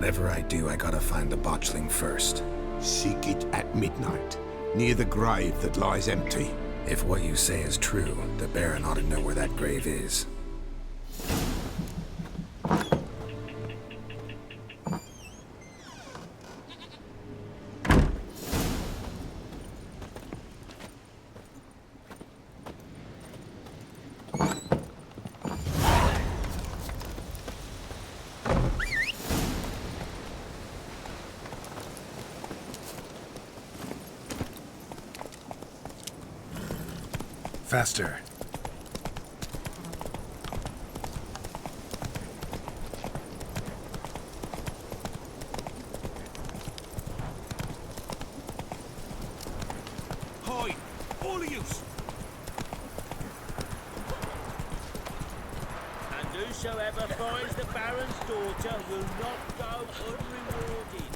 Whatever I do, I gotta find the botchling first. Seek it at midnight, near the grave that lies empty. If what you say is true, the Baron ought to know where that grave is. Faster. Hide! All of you! And whosoever finds the Baron's daughter will not go unrewarded.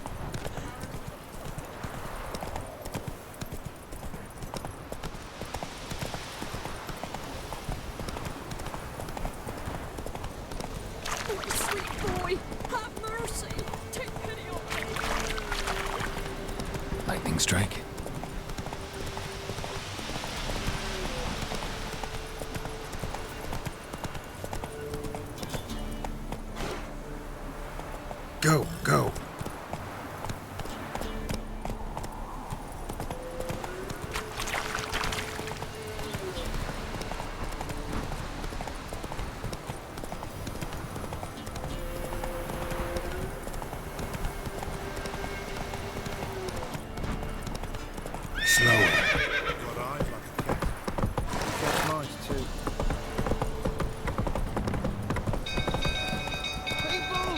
Lightning strike. Go, go. Slower. Got eyes like a cat. Cat's nice too. People!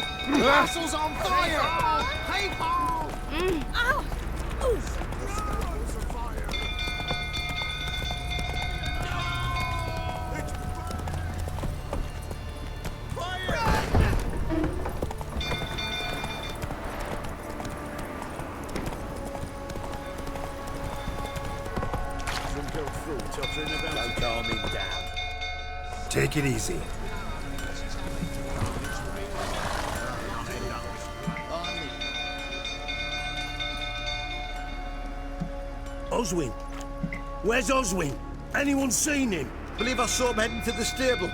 Castle's on fire! People! Ow! Oof! Don't calm him down. Take it easy. Oswin? Where's Oswin? Anyone seen him? Believe I saw him heading to the stable.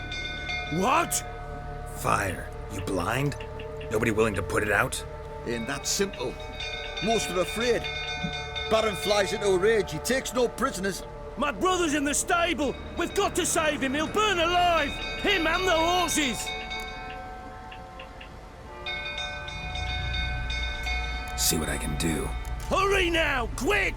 What? Fire. You blind? Nobody willing to put it out? Ain't that simple. Most are afraid. Baron flies into a rage. He takes no prisoners. My brother's in the stable. We've got to save him. He'll burn alive. Him and the horses. See what I can do. Hurry now, quick!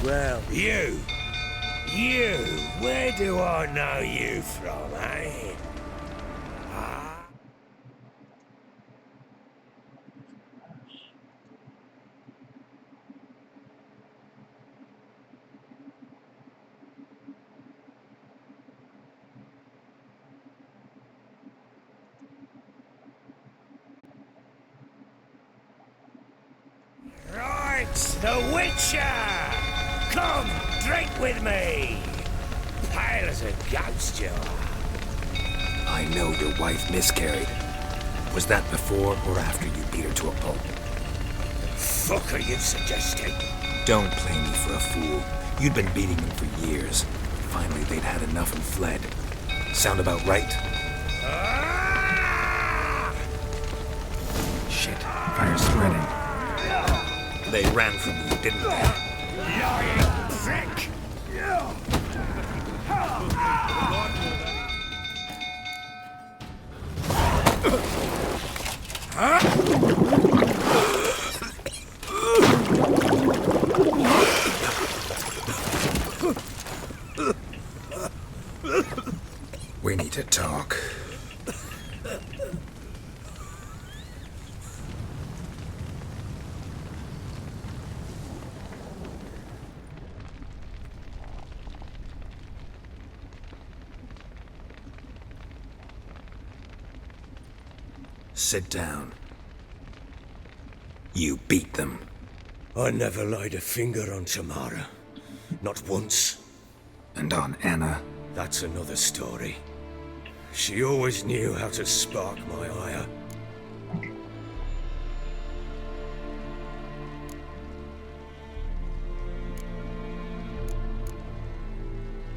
Well, you, where do I know you from, eh? Right, the Witcher! Come, drink with me! Pale as a ghost, you are. I know your wife miscarried. Was that before or after you beat her to a pulp? Fuck are you suggesting? Don't play me for a fool. You'd been beating them for years. Finally, they'd had enough and fled. Sound about right? Ah! Shit, fire's spreading. They ran from you, didn't they? Lying prick! We need to talk. Sit down. You beat them. I never laid a finger on Tamara. Not once. And on Anna? That's another story. She always knew how to spark my ire.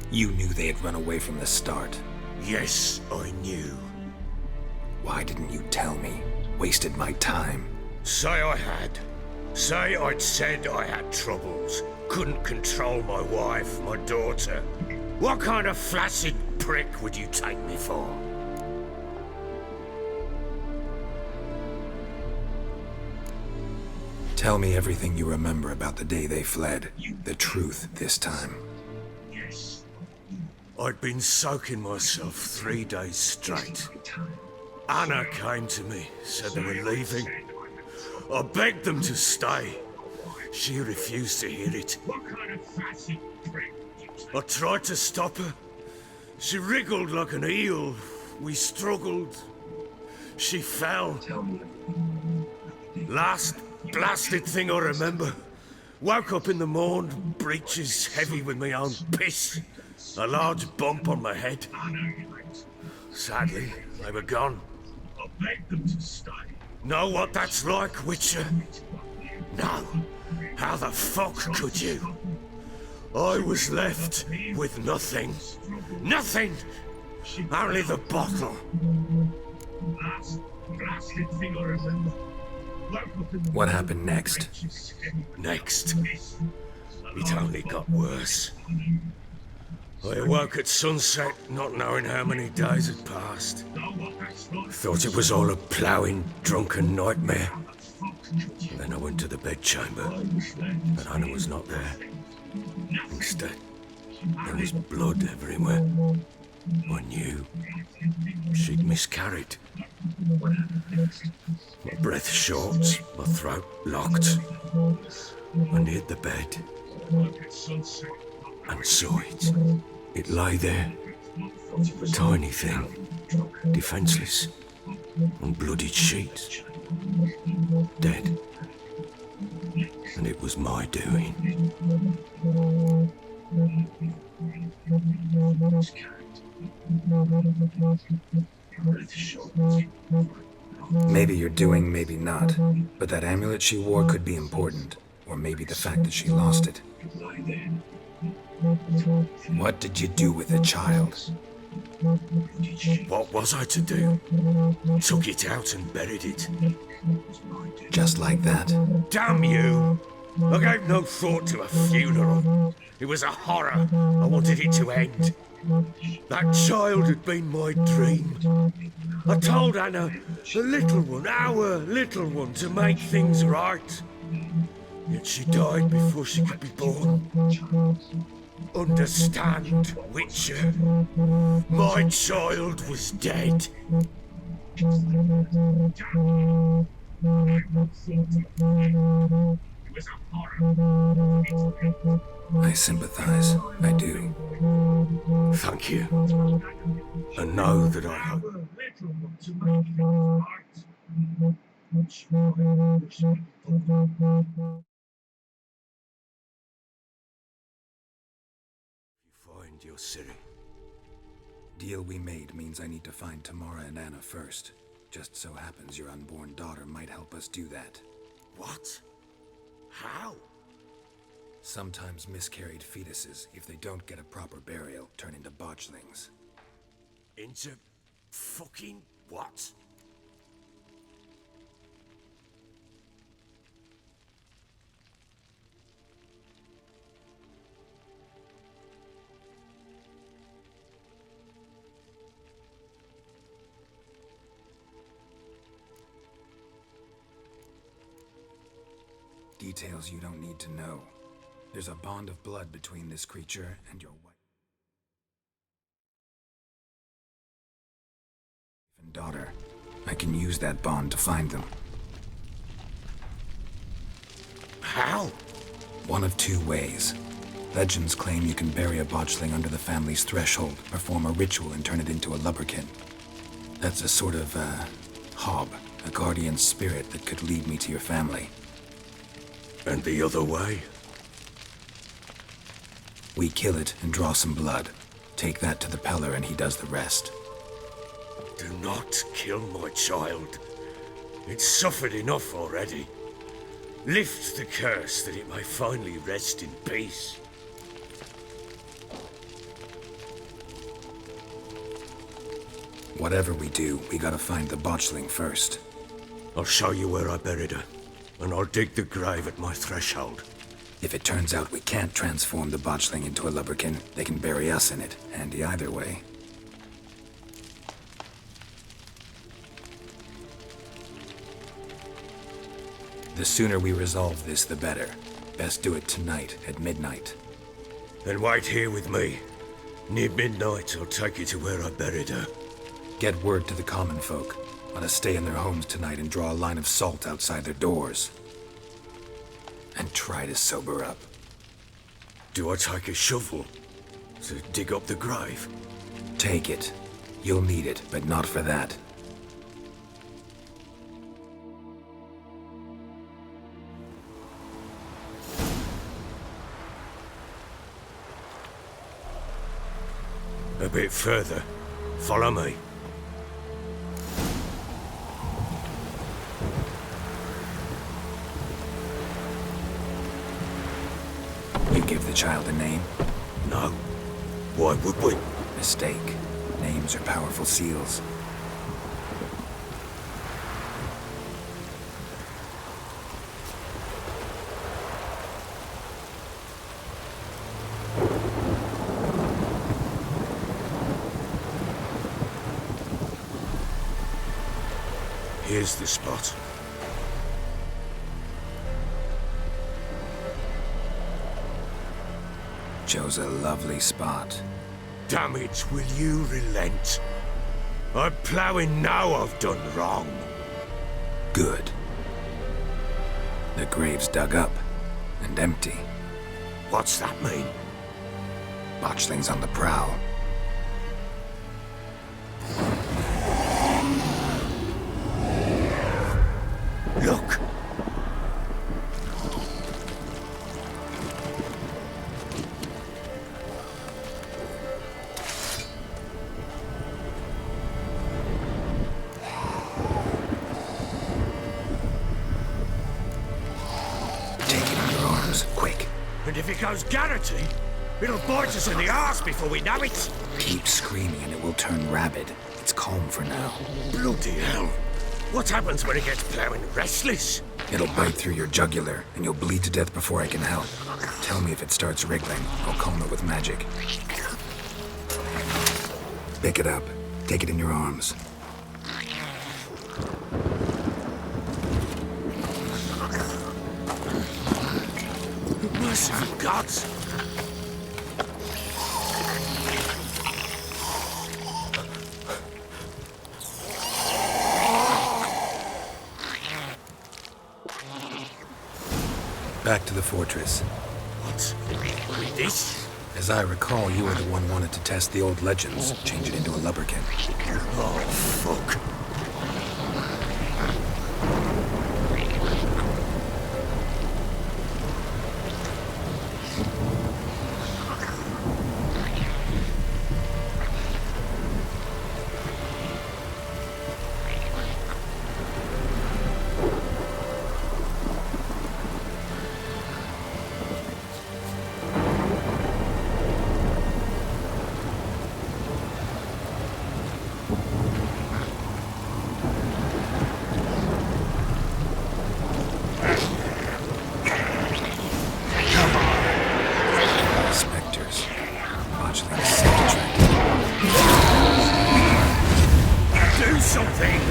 You knew they had run away from the start. Yes, I knew. Why didn't you tell me? Wasted my time. Say I had. Say I'd said I had troubles. Couldn't control my wife, my daughter. What kind of flaccid prick would you take me for? Tell me everything you remember about the day they fled. The truth this time. Yes. I'd been soaking myself 3 days straight. Anna came to me, said they were leaving. I begged them to stay. She refused to hear it. I tried to stop her. She wriggled like an eel. We struggled. She fell. Last blasted thing I remember. Woke up in the morn, breeches heavy with my own piss. A large bump on my head. Sadly, they were gone. I begged them to stay. Know what that's like, Witcher? No. How the fuck could you? I was left with nothing. Nothing! Only the bottle. Last blasted thing I remember. What happened next? Next? It only got worse. I awoke at sunset, not knowing how many days had passed. Thought it was all a ploughing, drunken nightmare. And then I went to the bedchamber, and Anna was not there. Instead, there was blood everywhere. I knew she'd miscarried. My breath short, my throat locked. I neared the bed and saw it. It lay there, a tiny thing, defenseless, on bloodied sheets, dead. And it was my doing. Maybe you're doing, maybe not. But that amulet she wore could be important. Or maybe the fact that she lost it. What did you do with the child? What was I to do? Took it out and buried it. Just like that? Damn you! I gave no thought to a funeral. It was a horror. I wanted it to end. That child had been my dream. I told Anna, the little one, our little one, to make things right. Yet she died before she could be born. Understand, Witcher? My child was dead. I sympathize. I do. Thank you. And know that I hope. Find your Ciri. Deal we made means I need to find Tamara and Anna first. Just so happens your unborn daughter might help us do that. What? How? Sometimes miscarried fetuses, if they don't get a proper burial, turn into botchlings. Into fucking what? Details you don't need to know. There's a bond of blood between this creature and your wife and daughter. I can use that bond to find them. How? One of two ways. Legends claim you can bury a botchling under the family's threshold, perform a ritual, and turn it into a lubberkin. That's a sort of, hob, a guardian spirit that could lead me to your family. And the other way? We kill it and draw some blood. Take that to the Peller and he does the rest. Do not kill my child. It's suffered enough already. Lift the curse that it may finally rest in peace. Whatever we do, we gotta find the botchling first. I'll show you where I buried her, and I'll dig the grave at my threshold. If it turns out we can't transform the botchling into a lubberkin, they can bury us in it. Handy either way. The sooner we resolve this, the better. Best do it tonight, at midnight. Then wait here with me. Near midnight, I'll take you to where I buried her. Get word to the common folk. Let us stay in their homes tonight and draw a line of salt outside their doors. And try to sober up. Do I take a shovel to dig up the grave? Take it. You'll need it, but not for that. A bit further. Follow me. You give the child a name? No. Why would we? Mistake. Names are powerful seals. Here's the spot. Chose a lovely spot. Damn it, will you relent? I'm ploughing now I've done wrong. Good. The grave's dug up and empty. What's that mean? Botchling's on the prowl. Look! Take it in your arms, quick. And if it goes Garrity, it'll bite us in the arse before we know it. Keep screaming and it will turn rabid. It's calm for now. Bloody hell. What happens when it gets ploughing restless? It'll bite through your jugular, and you'll bleed to death before I can help. Tell me if it starts wriggling. I'll calm it with magic. Pick it up. Take it in your arms. Merciful gods! Back to the fortress. What? With this? As I recall, you were the one wanted to test the old legends, change it into a lubberkin. Oh, fuck. Spectres. Botchling's so attractive. Do something!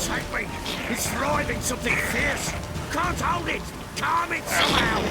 Take me! It's writhing something fierce! Can't hold it! Calm it somehow!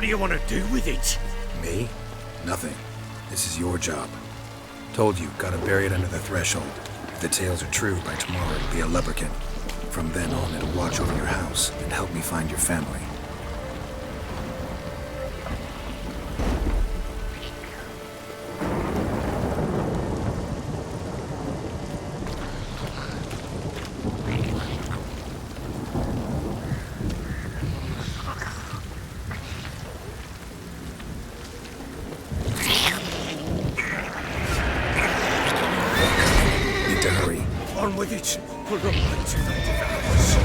What do you want to do with it? Me? Nothing. This is your job. Told you, gotta bury it under the threshold. If the tales are true, by tomorrow it'll be a lubberkin. From then on, it'll watch over your house and help me find your family. Need to hurry. On with it. We're not going to the house.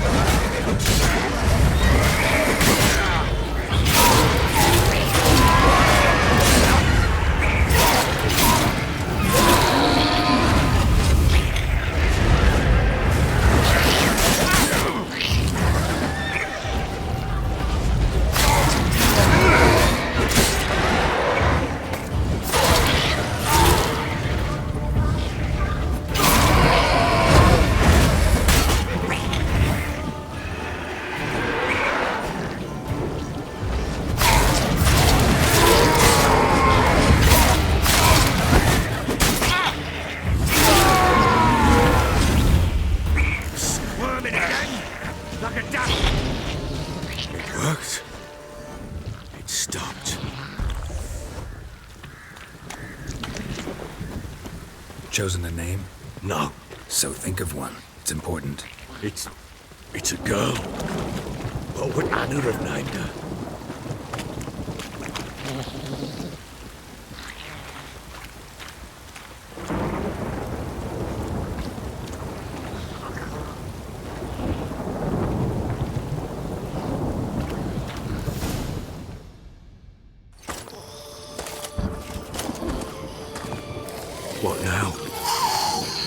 Squirming again, like a duck. It worked. It stopped. Chosen a name? No, So think of one. It's important. it's a girl. What would Anna have named her? What now?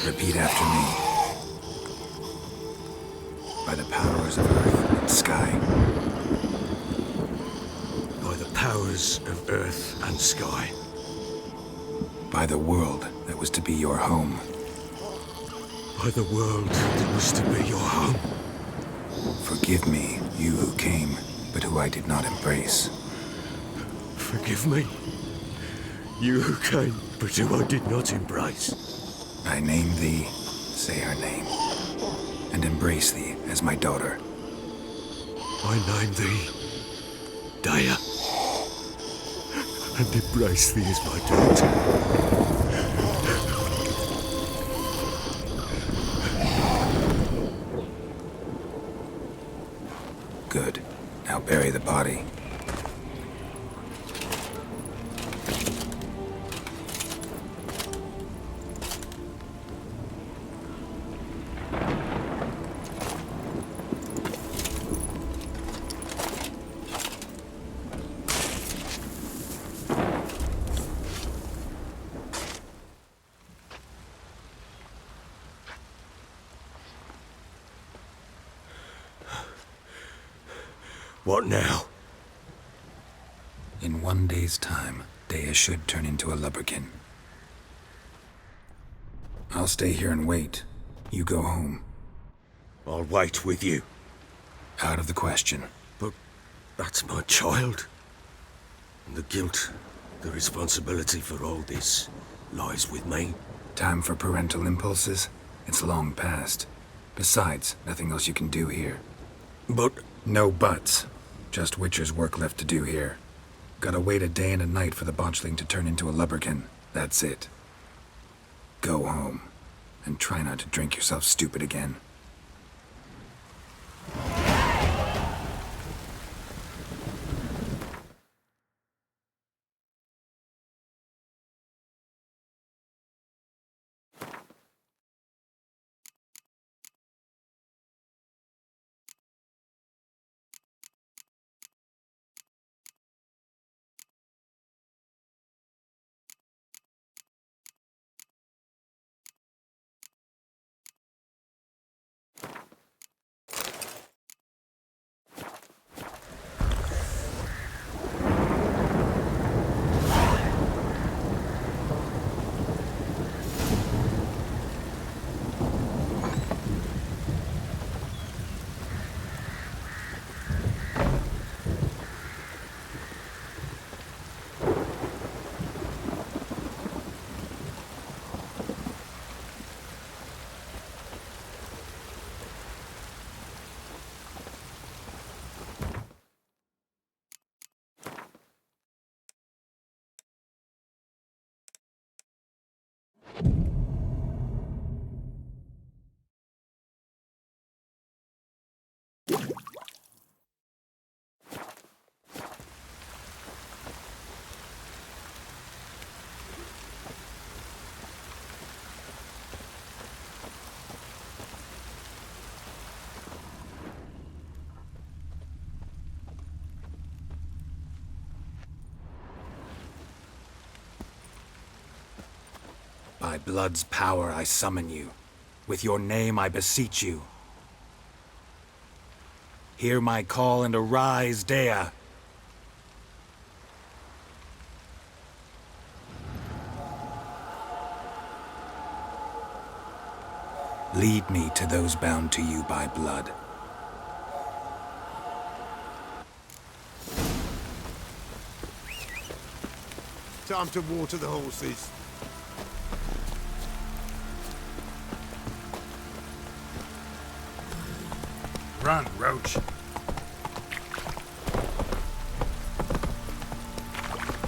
Repeat after me. By the powers of earth and sky. By the powers of earth and sky. By the world that was to be your home. By the world that was to be your home. Forgive me, you who came, but who I did not embrace. Forgive me. You who came, but who I did not embrace. I name thee, say her name, and embrace thee as my daughter. I name thee Daya, and embrace thee as my daughter. Good. Now bury the body. What now? In 1 day's time, Dea should turn into a lubberkin. I'll stay here and wait. You go home. I'll wait with you. Out of the question. But that's my child. And the guilt, the responsibility for all this lies with me. Time for parental impulses? It's long past. Besides, nothing else you can do here. But No buts. Just Witcher's work left to do here. Gotta wait a day and a night for the botchling to turn into a lubberkin. That's it. Go home. And try not to drink yourself stupid again. By blood's power I summon you. With your name I beseech you. Hear my call and arise, Dea. Lead me to those bound to you by blood. Time to water the horses. Run, Roach.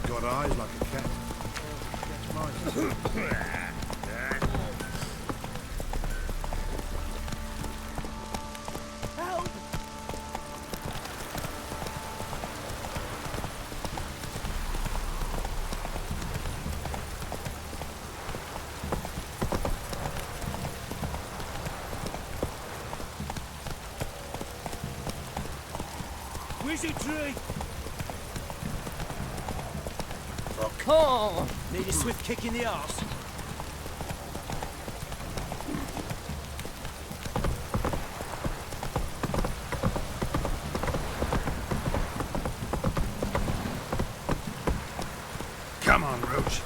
Got eyes like a cat. Catch mice. Wizzy tree! Oh, need a swift kick in the arse. Come on, Roach.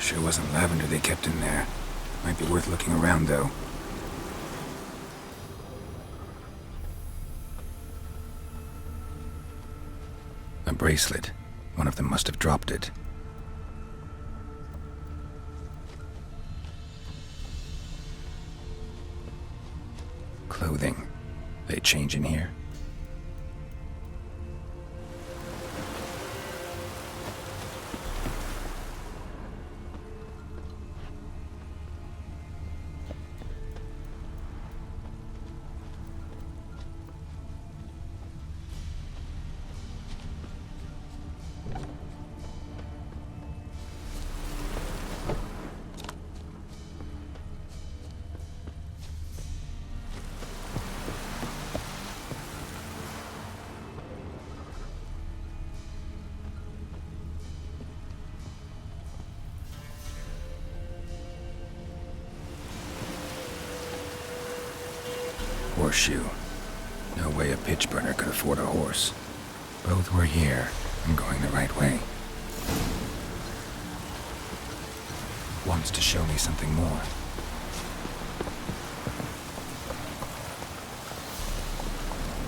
Sure wasn't lavender they kept in there. Might be worth looking around, though. A bracelet. One of them must have dropped it. Clothing. They change in here? Horseshoe. No way a pitch burner could afford a horse. Both were here. I'm going the right way. Wants to show me something more.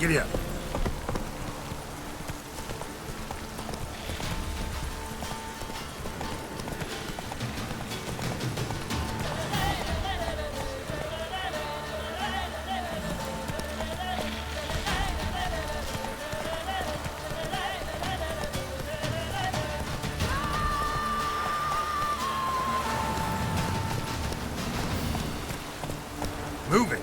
Giddy up. Move it.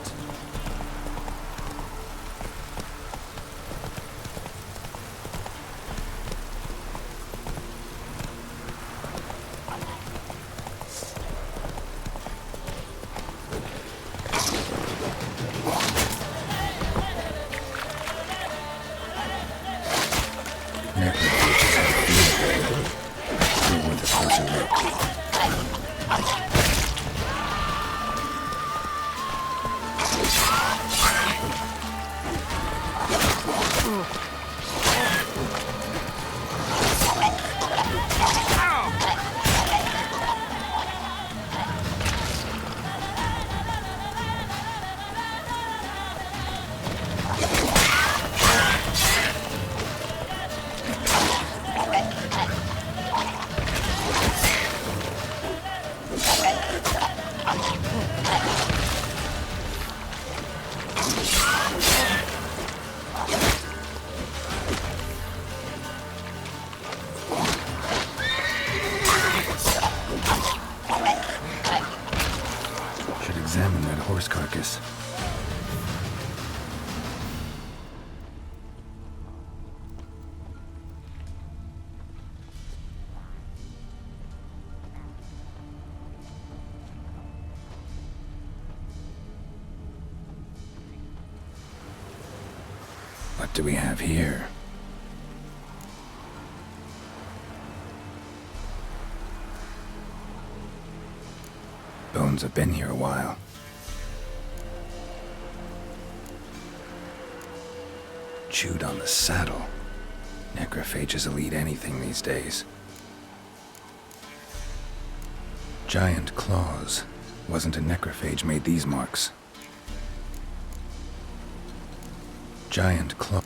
Necklace just had a feel. Still worth a closer look. horse carcass. What do we have here? Bones have been here a while. Chewed on the saddle. Necrophages will eat anything these days. Giant claws. Wasn't a necrophage made these marks. Giant claw.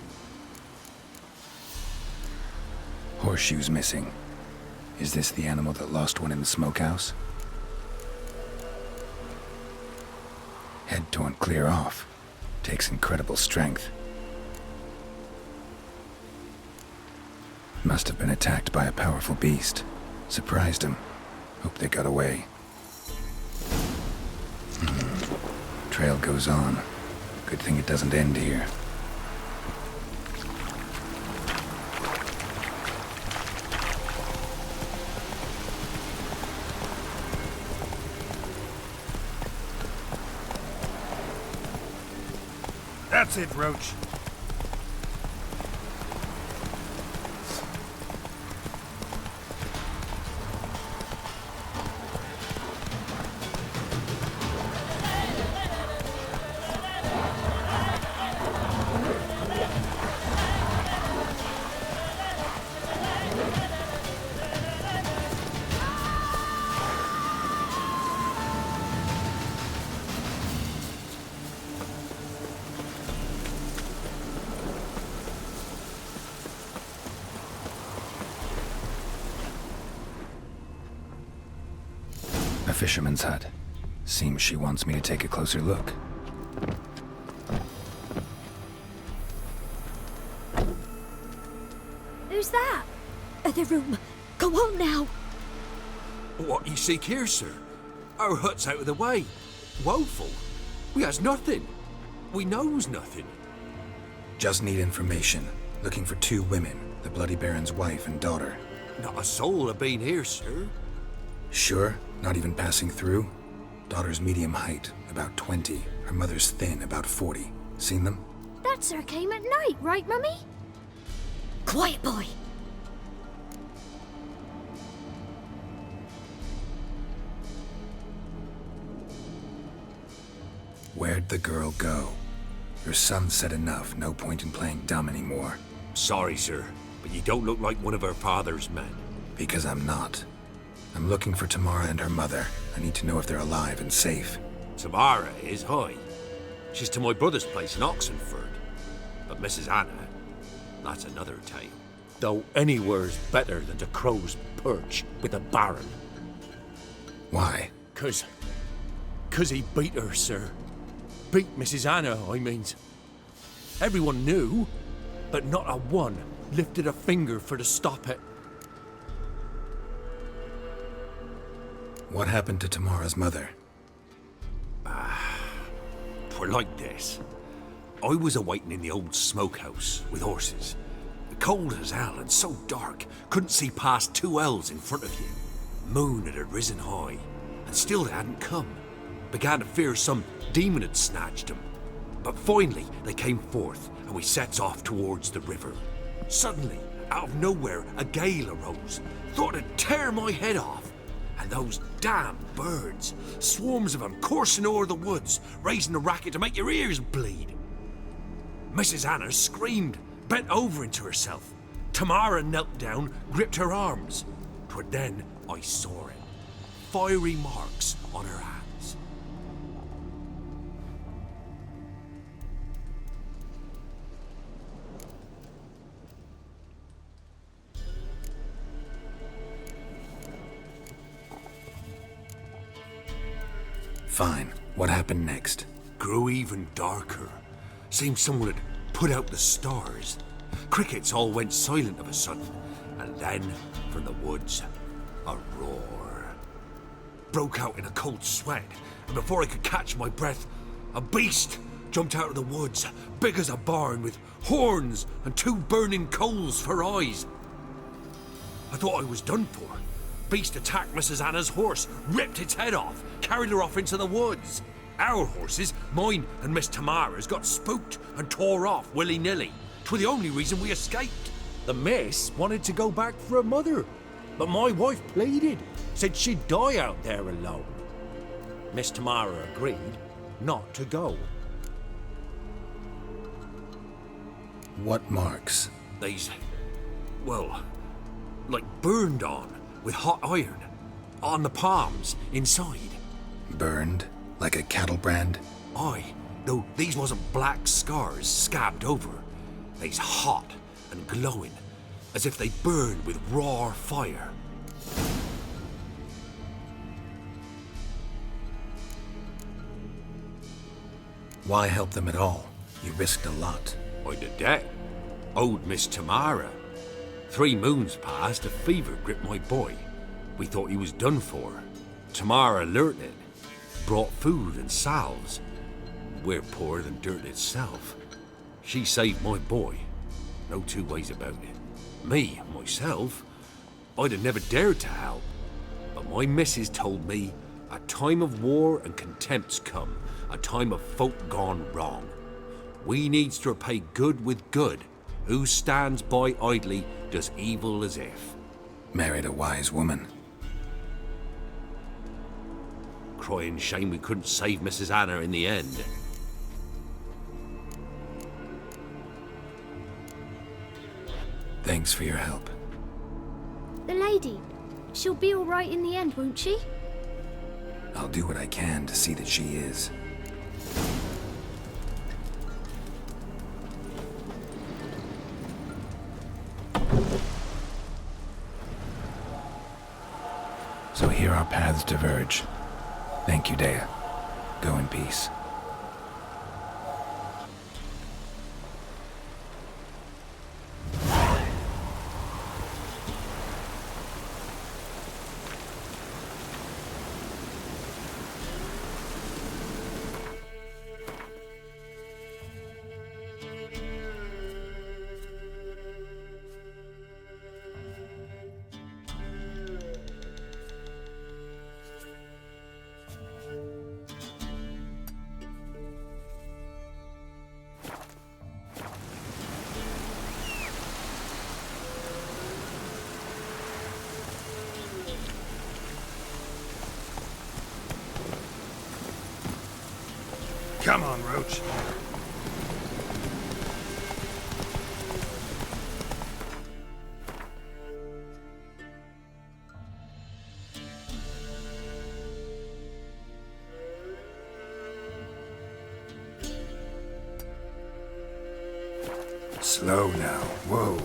Horseshoes missing. Is this the animal that lost one in the smokehouse? Head torn clear off. Takes incredible strength. Must have been attacked by a powerful beast. Surprised him. Hope they got away. Trail goes on. Good thing it doesn't end here. That's it, Roach. A fisherman's hut. Seems she wants me to take a closer look. Who's that? The room. Go on now. What you seek here, sir? Our hut's out of the way. Woeful. We has nothing. We knows nothing. Just need information. Looking for 2 women, the Bloody Baron's wife and daughter. Not a soul have been here, sir. Sure? Not even passing through? Daughter's medium height, about 20. Her mother's thin, about 40. Seen them? That sir came at night, right, Mummy? Quiet, boy. Where'd the girl go? Your son said enough, no point in playing dumb anymore. Sorry, sir, but you don't look like one of our father's men. Because I'm not. I'm looking for Tamara and her mother. I need to know if they're alive and safe. Tamara is high. She's to my brother's place in Oxenford. But Mrs. Anna, that's another tale. Though anywhere's better than the Crow's Perch with the Baron. Why? 'Cause he beat her, sir. Beat Mrs. Anna, I means. Everyone knew, but not a one lifted a finger for to stop it. What happened to Tamara's mother? Twere like this. I was awaiting in the old smokehouse with horses. Cold as hell and so dark, couldn't see past 2 ells in front of you. Moon had risen high, and still they hadn't come. Began to fear some demon had snatched them. But finally they came forth, and we sets off towards the river. Suddenly, out of nowhere, a gale arose. Thought it'd tear my head off. And those damn birds, swarms of them coursing o'er the woods, raising a racket to make your ears bleed. Mrs. Anna screamed, bent over into herself. Tamara knelt down, gripped her arms. 'Twere then I saw it. Fiery marks on her hands. Fine. What happened next? Grew even darker. Seemed someone had put out the stars. Crickets all went silent of a sudden, and then, from the woods, a roar. Broke out in a cold sweat, and before I could catch my breath, A beast jumped out of the woods, big as a barn, with horns and 2 burning coals for eyes. I thought I was done for. Beast attacked Mrs. Anna's horse, ripped its head off, carried her off into the woods. Our horses, mine and Miss Tamara's, got spooked and tore off willy-nilly. 'Twere the only reason we escaped. The miss wanted to go back for her mother, but my wife pleaded, said she'd die out there alone. Miss Tamara agreed not to go. What marks? They's, well, like burned on with hot iron. On the palms, inside. Burned? Like a cattle brand? Aye, though these wasn't black scars scabbed over. They's hot and glowing, as if they burned with raw fire. Why help them at all? You risked a lot. I did that. Owed Miss Tamara. 3 moons passed, a fever gripped my boy. We thought he was done for. Tamara learnt it. Brought food and salves. We're poorer than dirt itself. She saved my boy. No 2 ways about it. Me, myself, I'd have never dared to help. But my missus told me a time of war and contempt's come. A time of folk gone wrong. We needs to repay good with good. Who stands by idly does evil as if. Married a wise woman. Crying shame we couldn't save Mrs. Anna in the end. Thanks for your help. The lady, she'll be all right in the end, won't she? I'll do what I can to see that she is. So here our paths diverge. Thank you, Dea. Go in peace. Come on, Roach. Slow now. Whoa.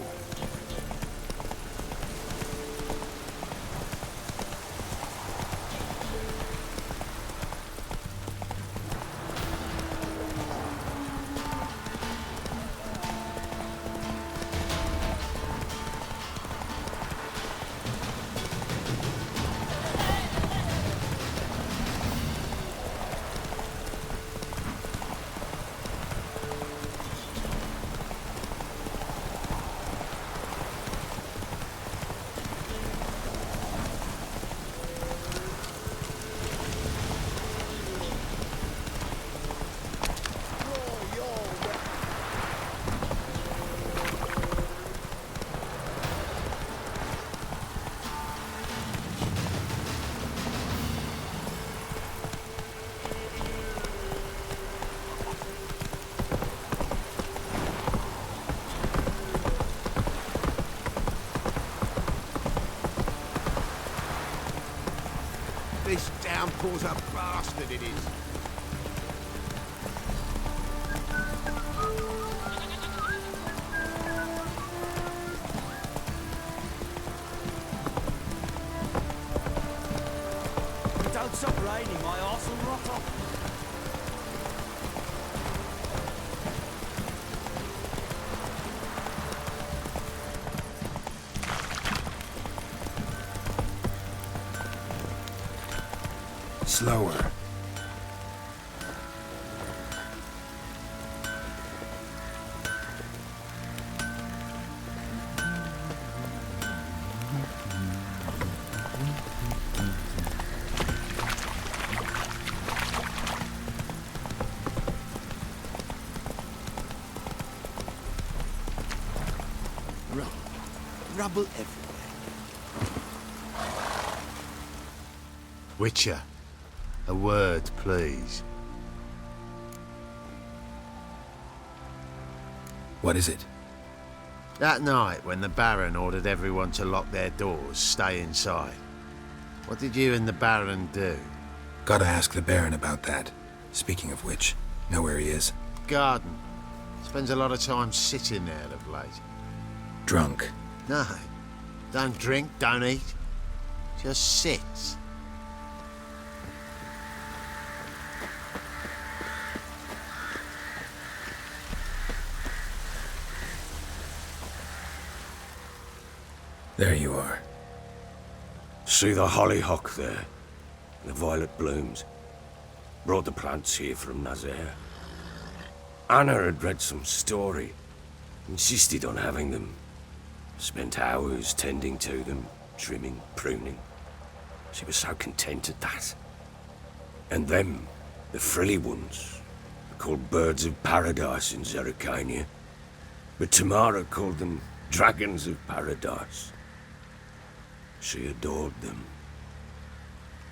This downpour's a bastard, it is. Don't stop raining, my arse will rot off. Slower. trouble everywhere. Witcher, a word, please. What is it? That night, when the Baron ordered everyone to lock their doors, stay inside, what did you and the Baron do? Gotta ask the Baron about that. Speaking of which, know where he is? Garden. Spends a lot of time sitting there of late. Drunk. No. Don't drink, don't eat. Just sits. There you are. See the hollyhock there? The violet blooms. Brought the plants here from Nazaire. Anna had read some story. Insisted on having them. Spent hours tending to them, trimming, pruning. She was so content at that. And them, the frilly ones, are called birds of paradise in Zerrikania. But Tamara called them dragons of paradise. She adored them.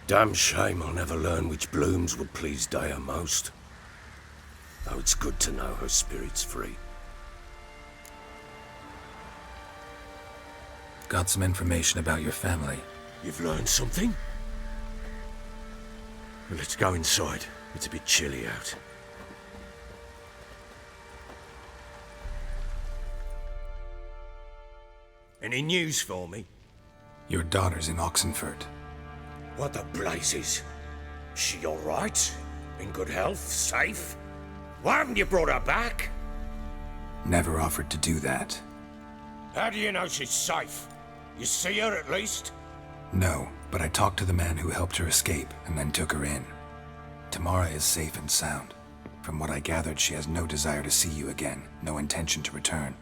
Damn shame I'll never learn which blooms would please Dea most. Though it's good to know her spirit's free. Got some information about your family. You've learned something? Well, let's go inside. It's a bit chilly out. Any news for me? Your daughter's in Oxenfurt. What the blazes? She all right? In good health? Safe? Why haven't you brought her back? Never offered to do that. How do you know she's safe? You see her at least? No, but I talked to the man who helped her escape and then took her in. Tamara is safe and sound. From what I gathered, she has no desire to see you again, no intention to return.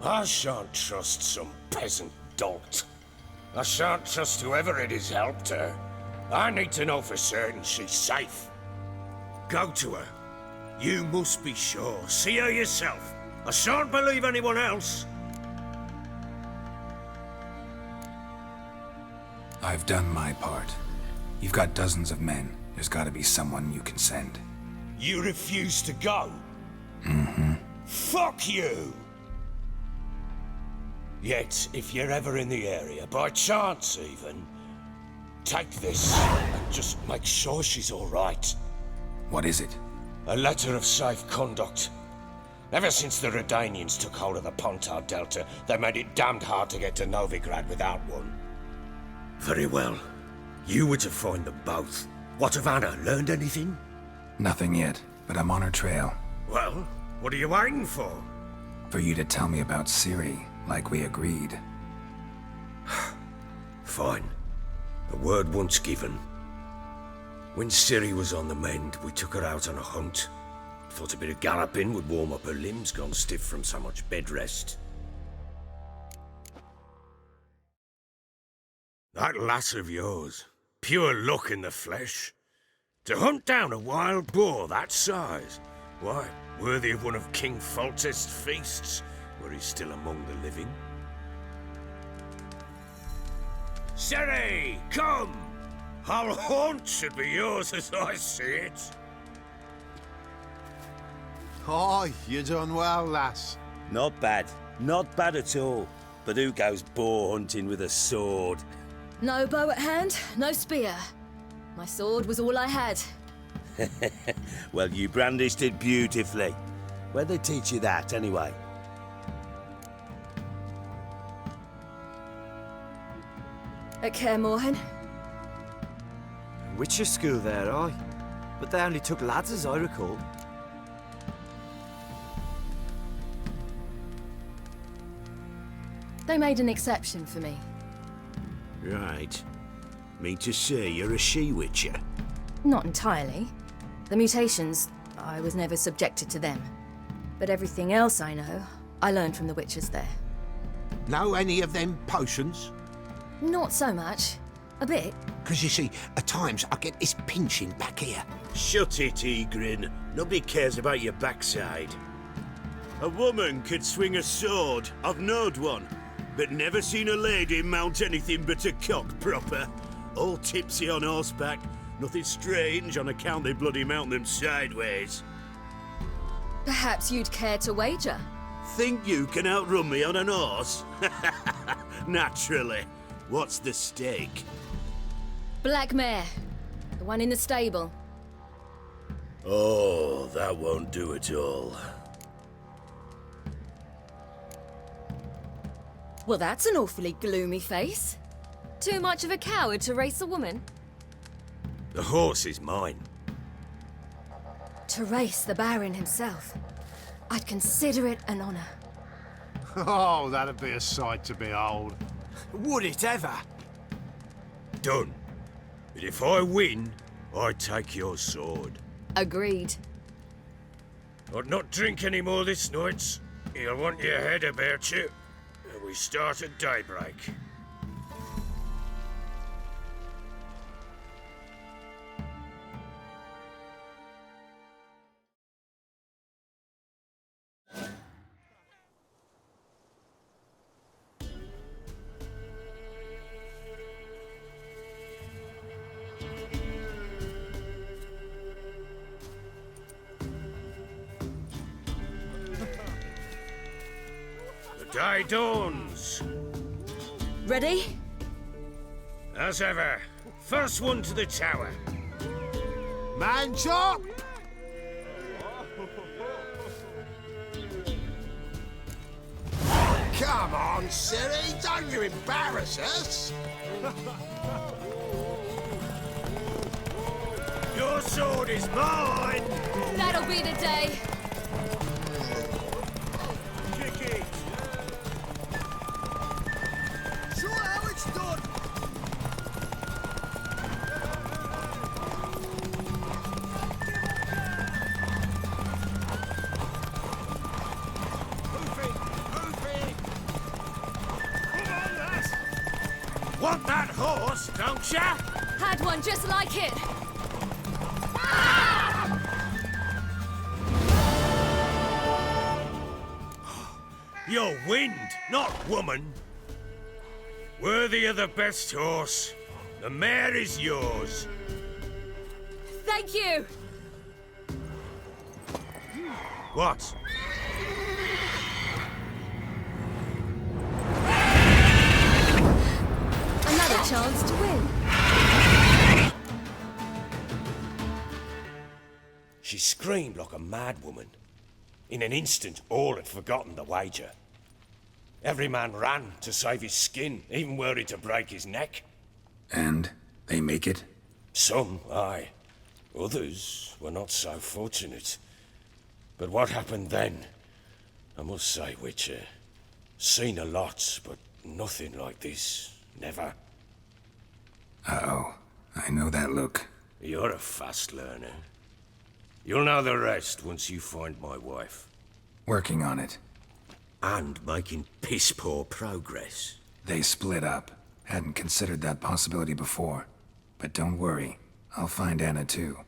I shan't trust some peasant dolt. I shan't trust whoever it is helped her. I need to know for certain she's safe. Go to her. You must be sure. See her yourself. I shan't believe anyone else. I've done my part. You've got dozens of men. There's gotta be someone you can send. You refuse to go? Mm-hmm. Fuck you! Yet, if you're ever in the area, by chance even, take this and just make sure she's all right. What is it? A letter of safe conduct. Ever since the Redanians took hold of the Pontar Delta, they made it damned hard to get to Novigrad without one. Very well. You were to find them both. What of Anna? Learned anything? Nothing yet, but I'm on her trail. Well, what are you waiting for? For you to tell me about Ciri, like we agreed. Fine. A word once given. When Ciri was on the mend, we took her out on a hunt. Thought a bit of galloping would warm up her limbs, gone stiff from so much bed rest. That lass of yours, pure luck in the flesh. To hunt down a wild boar that size, why, worthy of one of King Foltest's feasts, were he still among the living. Ciri, come! Our haunt should be yours as I see it. Oh, you done well, lass. Not bad. Not bad at all. But who goes boar hunting with a sword? No bow at hand, no spear. My sword was all I had. Well, you brandished it beautifully. Where'd they teach you that, anyway? At Kaer Morhen. Witcher school there, aye. But they only took lads as I recall. They made an exception for me. Right. Mean to say you're a she-witcher? Not entirely. The mutations, I was never subjected to them. But everything else I know, I learned from the witches there. Know any of them potions? Not so much. A bit. Because you see, at times I get this pinching back here. Shut it, Egrin. Nobody cares about your backside. A woman could swing a sword. I've knowed one. but never seen a lady mount anything but a cock proper. All tipsy on horseback. Nothing strange on account they bloody mount them sideways. Perhaps you'd care to wager? Think you can outrun me on an horse? Naturally. What's the stake? Black mare. The one in the stable. Oh, that won't do at all. Well, that's an awfully gloomy face. Too much of a coward to race a woman? The horse is mine. To race the Baron himself. I'd consider it an honor. Oh, that'd be a sight to behold. Would it ever? Done. But if I win, I take your sword. Agreed. I'd not drink any more this night. You'll want your head about you. And we start at daybreak. The day dawns. Ready? As ever, first one to the tower. Man chop! Come on, Siri, don't you embarrass us! Your sword is mine! That'll be the day. Kick it! Show how it's done! Want that horse, don't ya? Had one just like it. You're wind, not woman. Worthy of the best horse. The mare is yours. Thank you. What? Another chance to win. She screamed like a mad woman. In an instant, all had forgotten the wager. Every man ran to save his skin, even were he to break his neck. And they make it? Some, aye. Others were not so fortunate. But what happened then? I must say, Witcher, seen a lot, but nothing like this. Never. Uh-oh. I know that look. You're a fast learner. You'll know the rest once you find my wife. Working on it. And making piss-poor progress. They split up. Hadn't considered that possibility before. But don't worry. I'll find Anna too.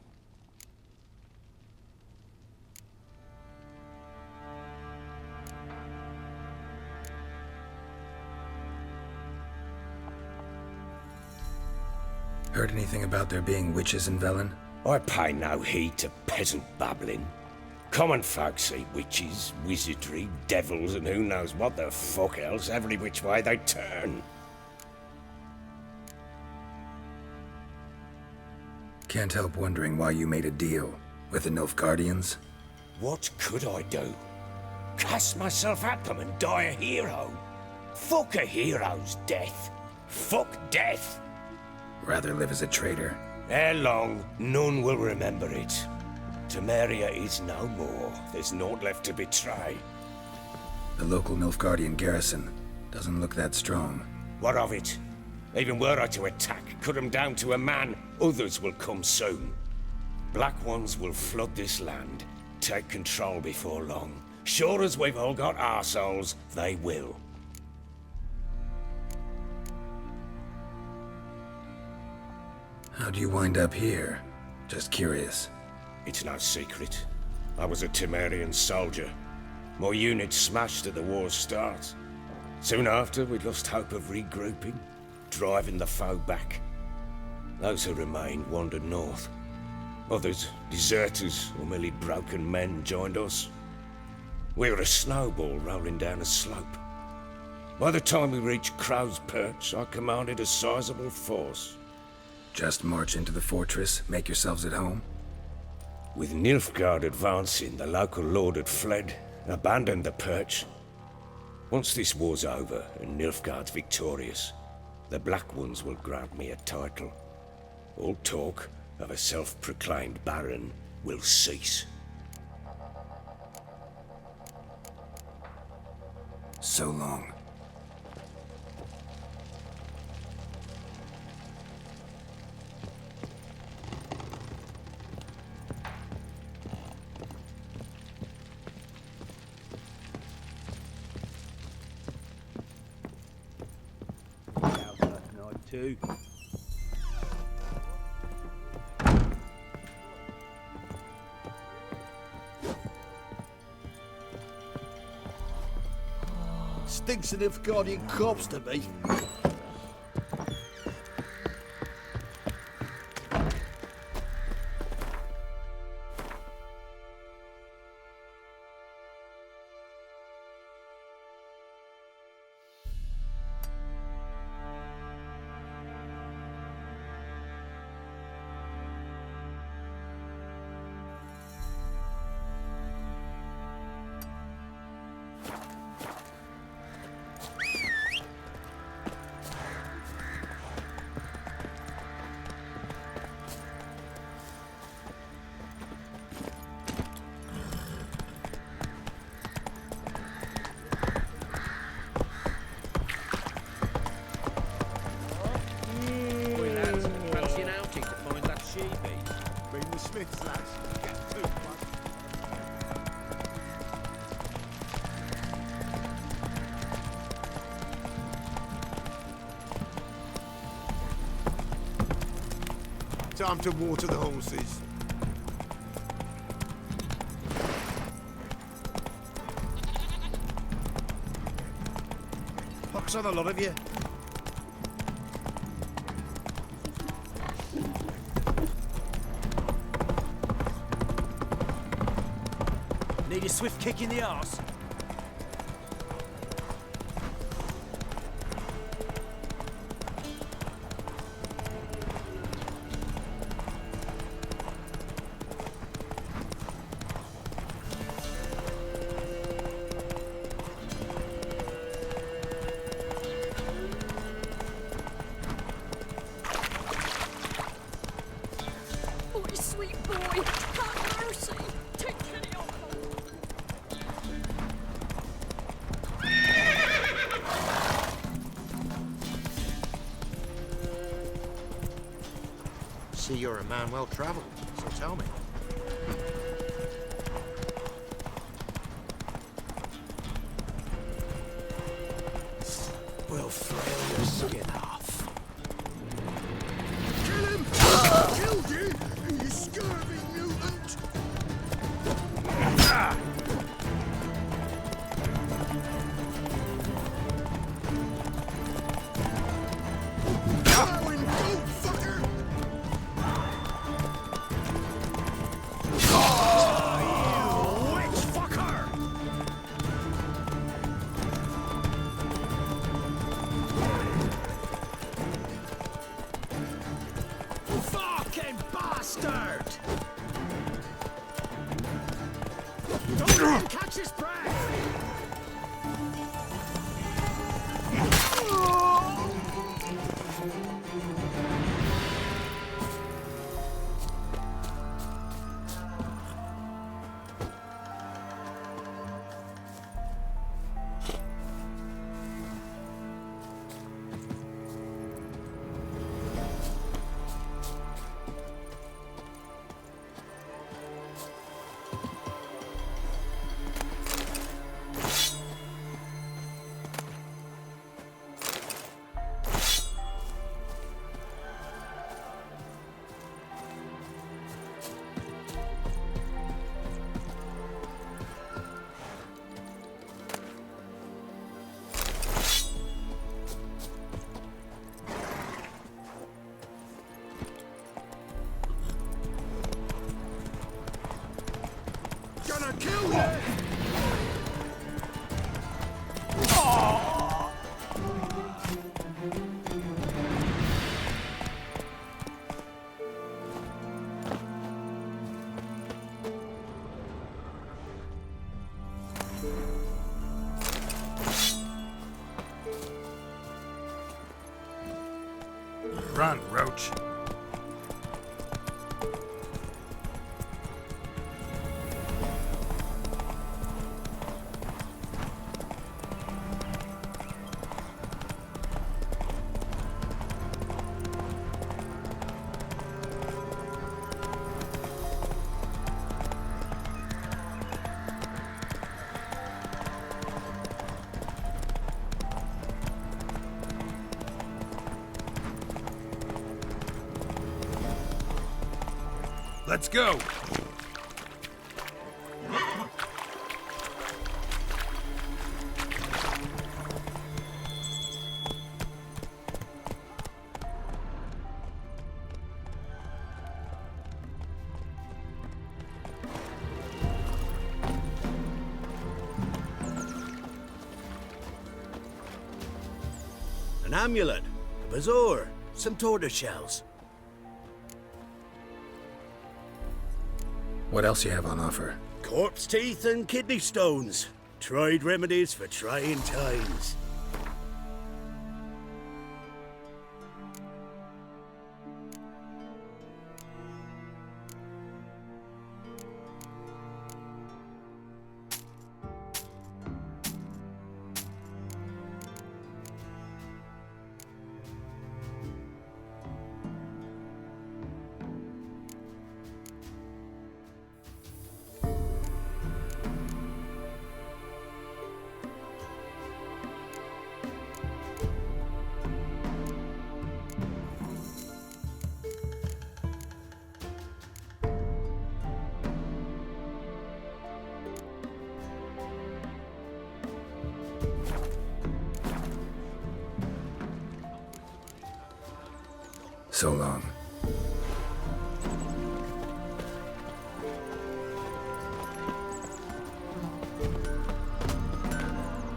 Heard anything about there being witches in Velen? I pay no heed to peasant babbling. Common folk see witches, wizardry, devils, and who knows what the fuck else every which way they turn. Can't help wondering why you made a deal with the Nilfgaardians. What could I do? Cast myself at them and die a hero? Fuck a hero's death. Fuck death. Rather live as a traitor. Ere long, none will remember it. Temeria is no more. There's naught left to betray. The local Nilfgaardian garrison doesn't look that strong. What of it? Even were I to attack, cut 'em down to a man, others will come soon. Black Ones will flood this land, take control before long. Sure as we've all got arseholes, they will. How'd you wind up here? Just curious. It's no secret. I was a Temerian soldier. My unit smashed at the war's start. Soon after, we'd lost hope of regrouping, driving the foe back. Those who remained wandered north. Others, deserters or merely broken men, joined us. We were a snowball rolling down a slope. By the time we reached Crow's Perch, I commanded a sizable force. Just march into the fortress, make yourselves at home? With Nilfgaard advancing, the local lord had fled, abandoned the Perch. Once this war's over and Nilfgaard's victorious, the Black Ones will grant me a title. All talk of a self-proclaimed baron will cease. So long. Too. Stinks of Nilfgaardian corpse to me. Time to water the horses. Pox on a lot of you. Need a swift kick in the arse. See, you're a man well travelled, so tell me. We'll frail your skin off. Kill him! Killed you, you scurvy mutant! Go and go, fucker! Catch his breath! gonna kill you! Run, Roach. Let's go. An amulet, a bazaar, some tortoise shells. What else you have on offer? Corpse teeth and kidney stones. Tried remedies for trying times. So long.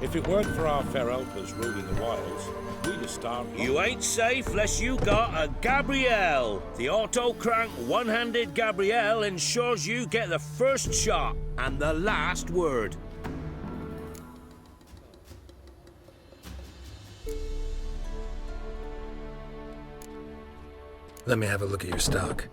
If it weren't for our fair helpers ruling the wilds, we'd have starved. You ain't safe less you got a Gabrielle. The auto-crank one-handed Gabrielle ensures you get the first shot and the last word. Let me have a look at your stock.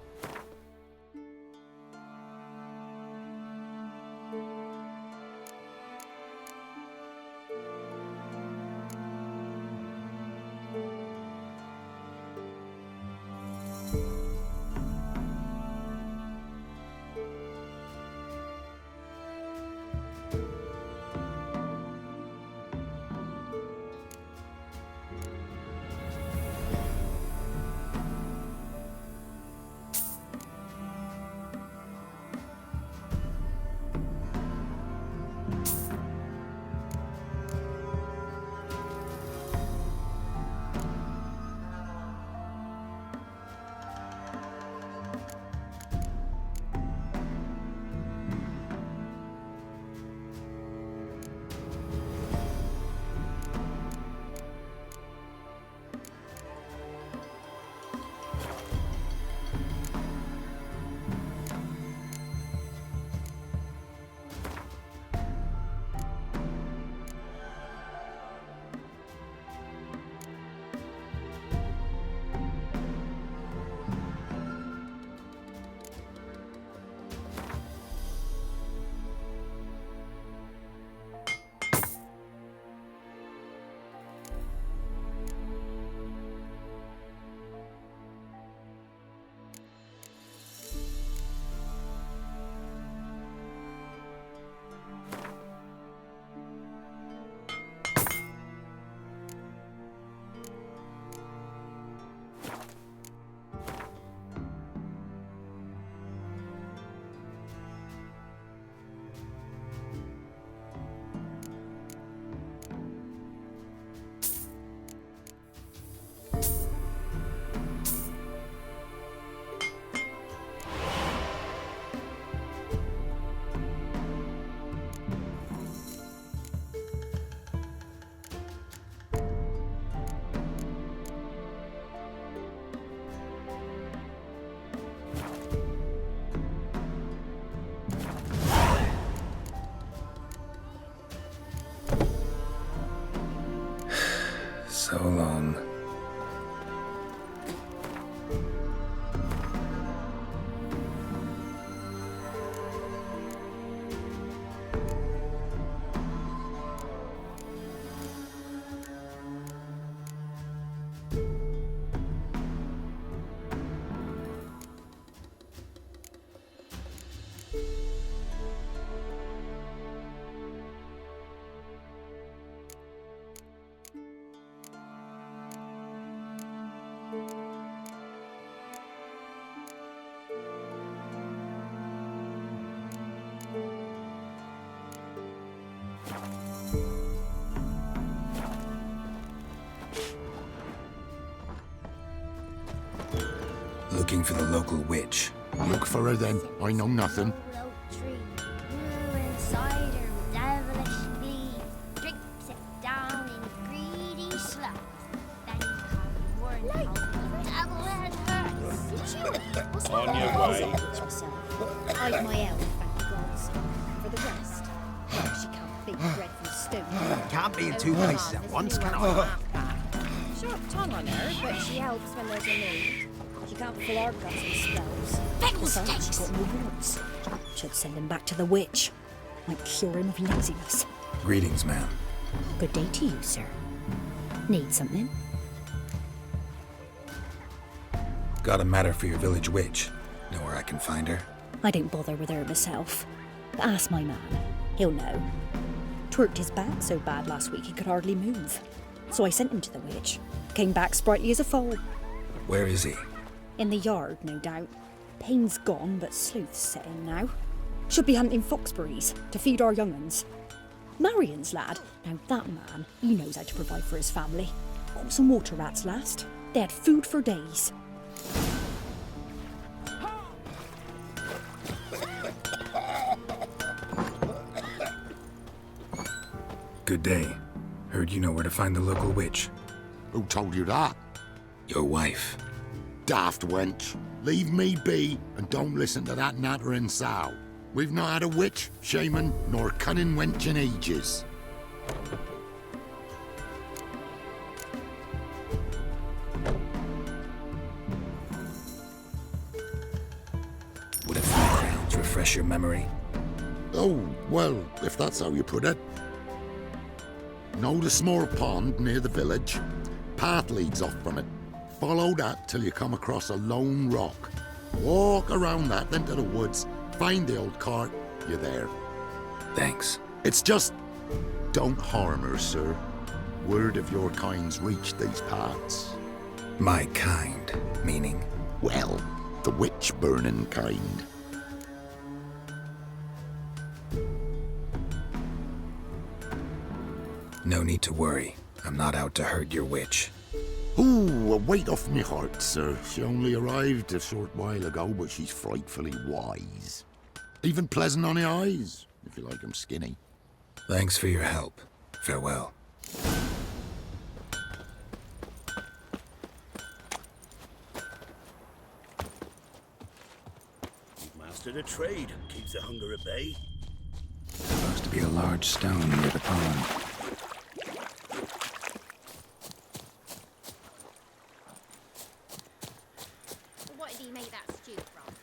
for the local witch. Look for her then. I know nothing. On your way. Hide my elf, thank gods. For the rest, she can't beat bread from stone. Can't be in two places at once, can I? Sharp tongue on her, but she helps when there's a need. She can't fill our guts with spells. Besides, she's got no warts. Should send him back to the witch. Might cure him of laziness. Greetings, ma'am. Good day to you, sir. Need something? Got a matter for your village witch. Know where I can find her? I don't bother with her myself. Ask my man. He'll know. Twerked his back so bad last week he could hardly move. So I sent him to the witch. Came back sprightly as a foal. Where is he? In the yard, no doubt. Pain's gone, but sleuth's set in now. Should be hunting foxberries to feed our young'uns. Marion's lad. Now that man, he knows how to provide for his family. Caught some water rats last. They had food for days. Good day. Heard you know where to find the local witch. Who told you that? Your wife. Daft wench. Leave me be and don't listen to that nattering sow. We've not had a witch, shaman, nor cunning wench in ages. Would a few crowns refresh your memory? Oh, well, if that's how you put it. Know the small pond near the village? Path leads off from it. Follow that till you come across a lone rock. Walk around that, then to the woods. Find the old cart. You're there. Thanks. It's just... don't harm her, sir. Word of your kind's reached these parts. My kind, meaning? Well, the witch-burning kind. No need to worry. I'm not out to hurt your witch. Ooh, a weight off me heart, sir. She only arrived a short while ago, but she's frightfully wise. Even pleasant on the eyes, if you like 'em skinny. Thanks for your help. Farewell. You've mastered a trade. Keeps the hunger at bay. Supposed to be a large stone near the pond. What did he make that stew from?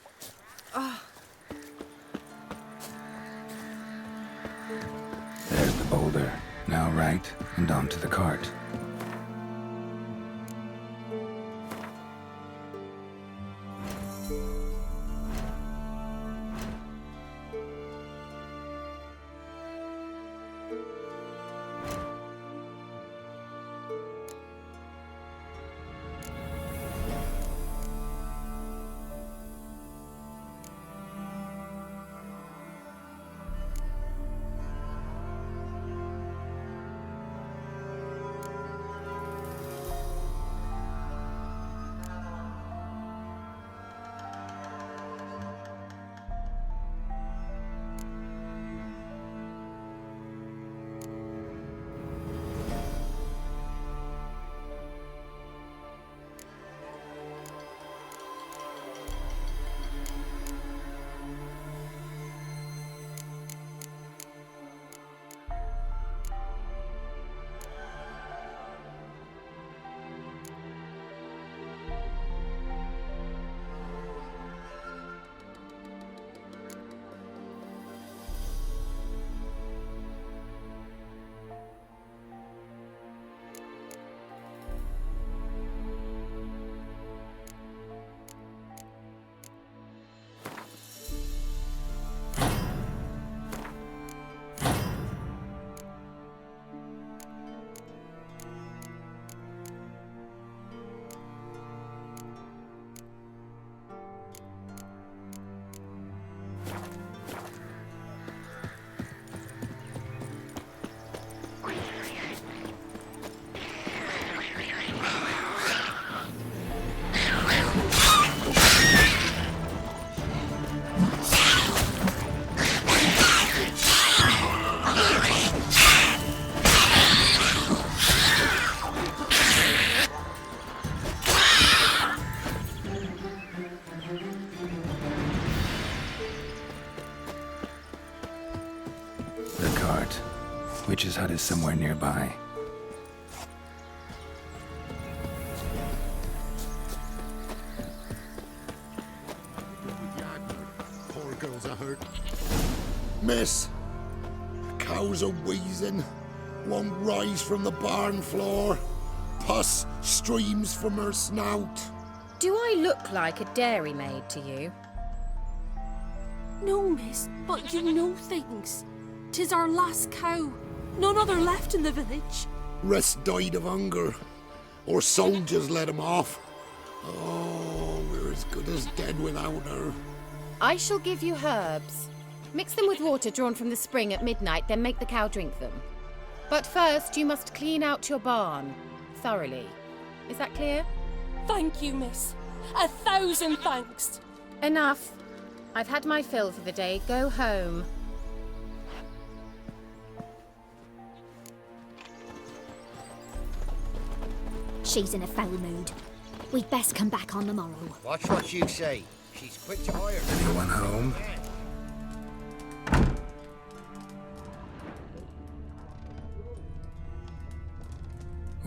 There's the boulder. Now right, and onto the cart. Witch's hut is somewhere nearby. Poor girls are hurt. Miss, cows are wheezing, won't rise from the barn floor. Pus streams from her snout. Do I look like a dairymaid to you? No, miss, but you know things. 'Tis our last cow. None other left in the village. Rest died of hunger, or soldiers let him off. Oh, we're as good as dead without her. I shall give you herbs. Mix them with water drawn from the spring at midnight, then make the cow drink them. But first, you must clean out your barn thoroughly. Is that clear? Thank you, miss. 1,000 thanks. Enough. I've had my fill for the day. Go home. She's in a foul mood. We'd best come back on the morrow. Watch what you say. She's quick to hire. Anyone home?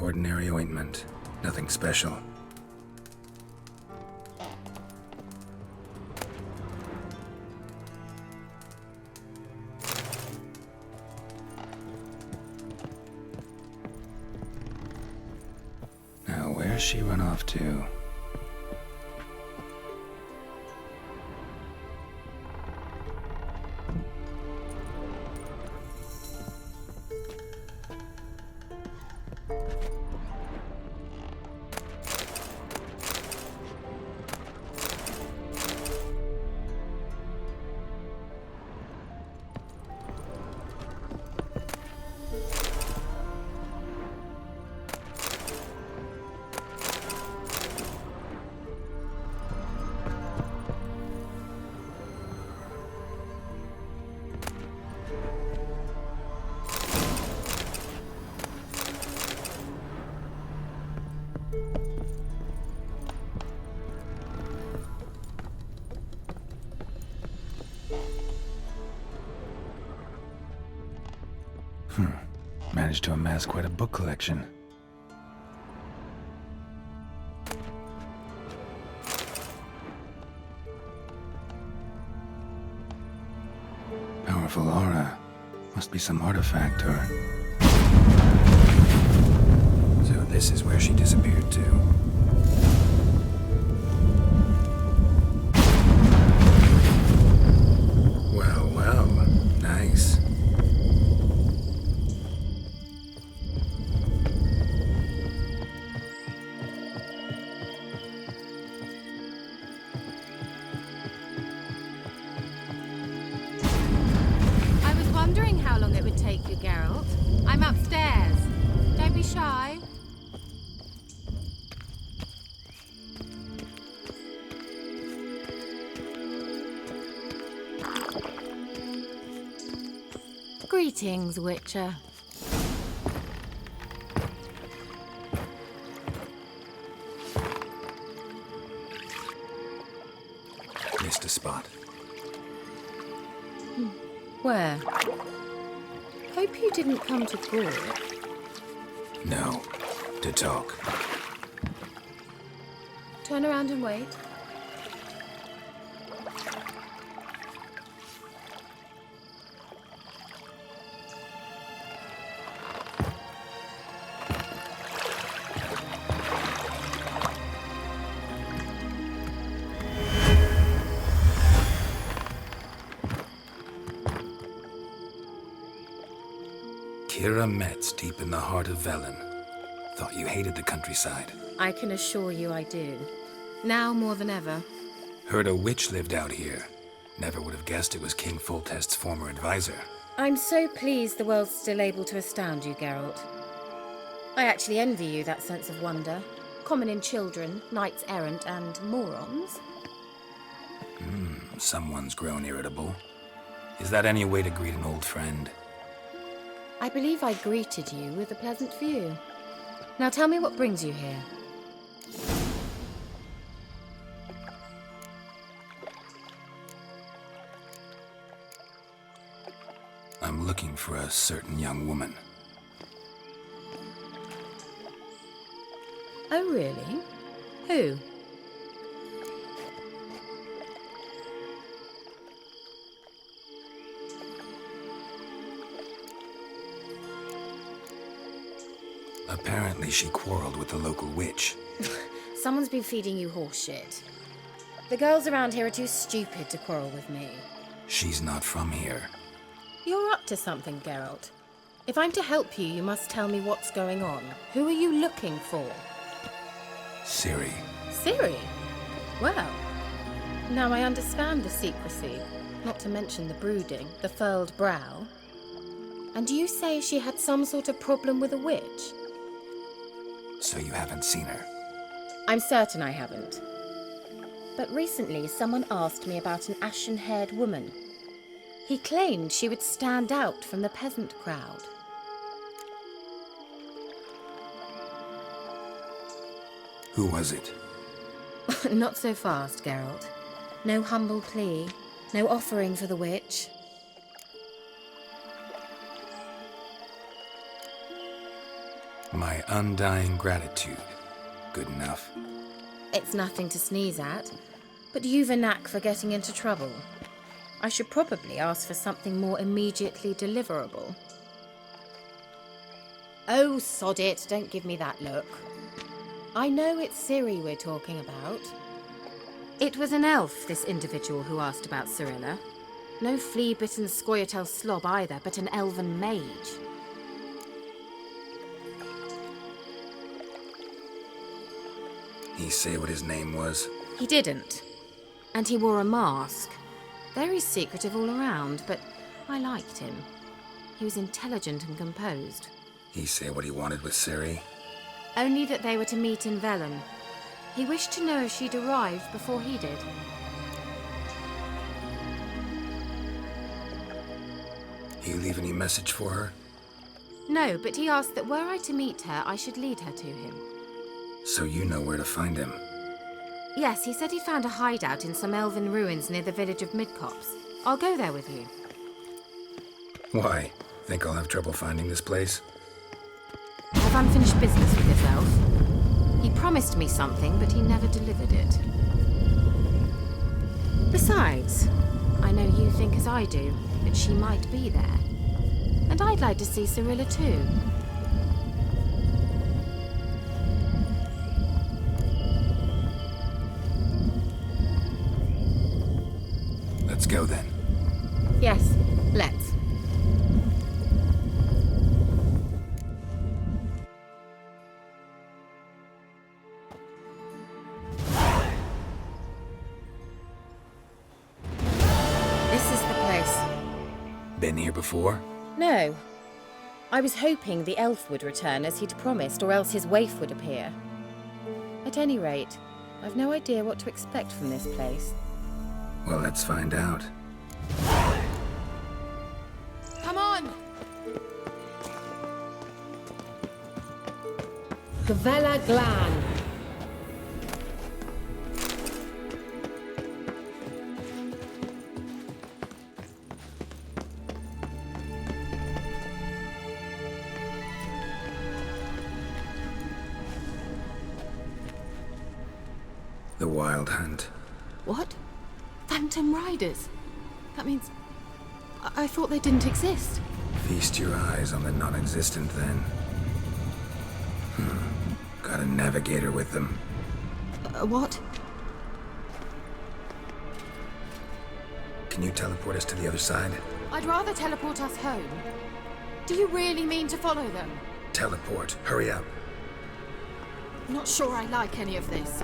Ordinary ointment. Nothing special. Now, where's she run off to? Managed to amass quite a book collection. Powerful aura. Must be some artifact or... So this is where she disappeared to. Well, well. Nice. Wondering how long it would take you, Geralt. I'm upstairs. Don't be shy. Greetings, Witcher. Missed a spot. Where? Hope you didn't come to Gore. No. To talk. Turn around and wait. Kira Metz, deep in the heart of Velen. Thought you hated the countryside. I can assure you I do. Now more than ever. Heard a witch lived out here. Never would have guessed it was King Foltest's former advisor. I'm so pleased the world's still able to astound you, Geralt. I actually envy you that sense of wonder. Common in children, knights errant, and morons. Someone's grown irritable. Is that any way to greet an old friend? I believe I greeted you with a pleasant view. Now tell me what brings you here. A I'm looking for a certain young woman. Oh, really? Who? Apparently she quarreled with the local witch. Someone's been feeding you horse shit. The girls around here are too stupid to quarrel with me. She's not from here. You're up to something, Geralt. If I'm to help you, you must tell me what's going on. Who are you looking for? Ciri. Ciri? Well, now I understand the secrecy, not to mention the brooding, the furled brow. And you say she had some sort of problem with a witch? So you haven't seen her? I'm certain I haven't. But recently someone asked me about an ashen-haired woman. He claimed she would stand out from the peasant crowd. Who was it? Not so fast, Geralt. No humble plea, no offering for the witch. My undying gratitude. Good enough. It's nothing to sneeze at, but you've a knack for getting into trouble. I should probably ask for something more immediately deliverable. Oh, sod it, don't give me that look. I know it's Ciri we're talking about. It was an elf, this individual who asked about Cirilla. No flea-bitten Scoia'tael slob either, but an elven mage. He say what his name was? He didn't. And he wore a mask. Very secretive all around, but I liked him. He was intelligent and composed. He say what he wanted with Ciri? Only that they were to meet in Vellum. He wished to know if she'd arrived before he did. He leave any message for her? No, but he asked that were I to meet her, I should lead her to him. So you know where to find him? Yes, he said he'd found a hideout in some elven ruins near the village of Midcopse. I'll go there with you. Why? Think I'll have trouble finding this place? I've unfinished business with this elf. He promised me something, but he never delivered it. Besides, I know you think as I do, that she might be there. And I'd like to see Cirilla too. Let's go then. Yes, let's. This is the place. Been here before? No. I was hoping the elf would return as he'd promised, or else his waif would appear. At any rate, I've no idea what to expect from this place. Well, let's find out. Come on! Gavella Glan. The Wild Hunt. What? Phantom Riders? That means... I thought they didn't exist. Feast your eyes on the non-existent, then. Got a navigator with them. What? Can you teleport us to the other side? I'd rather teleport us home. Do you really mean to follow them? Teleport. Hurry up. Not sure I like any of this.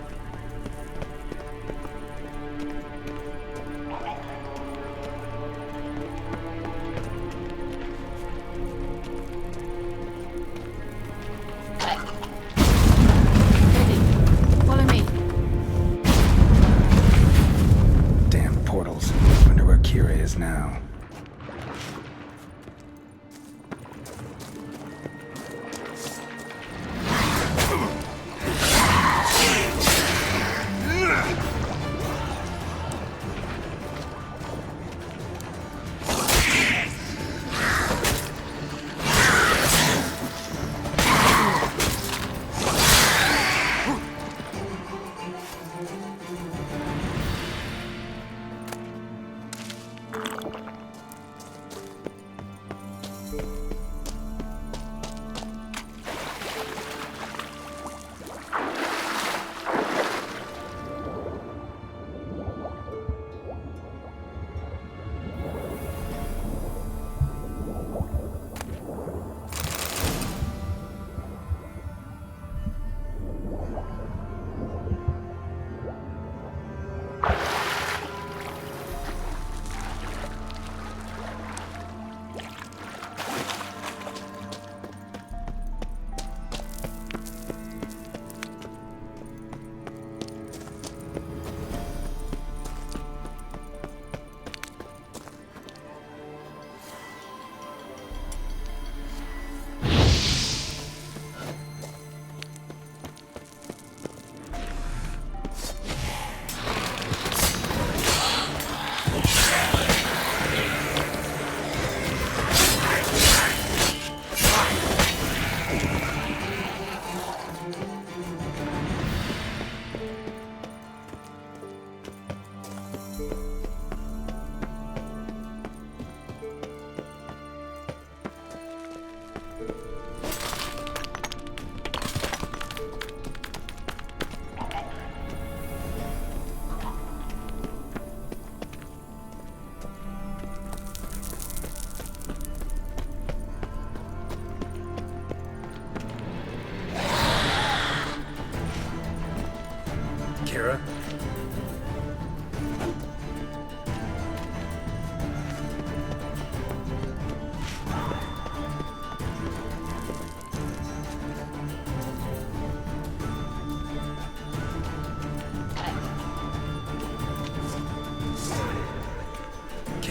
Follow me. Damn portals. Wonder where Kira is now.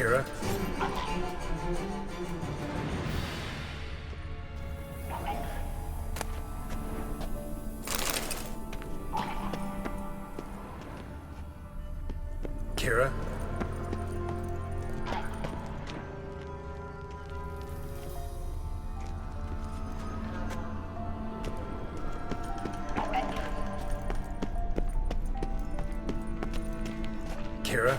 Kira? Kira? Kira?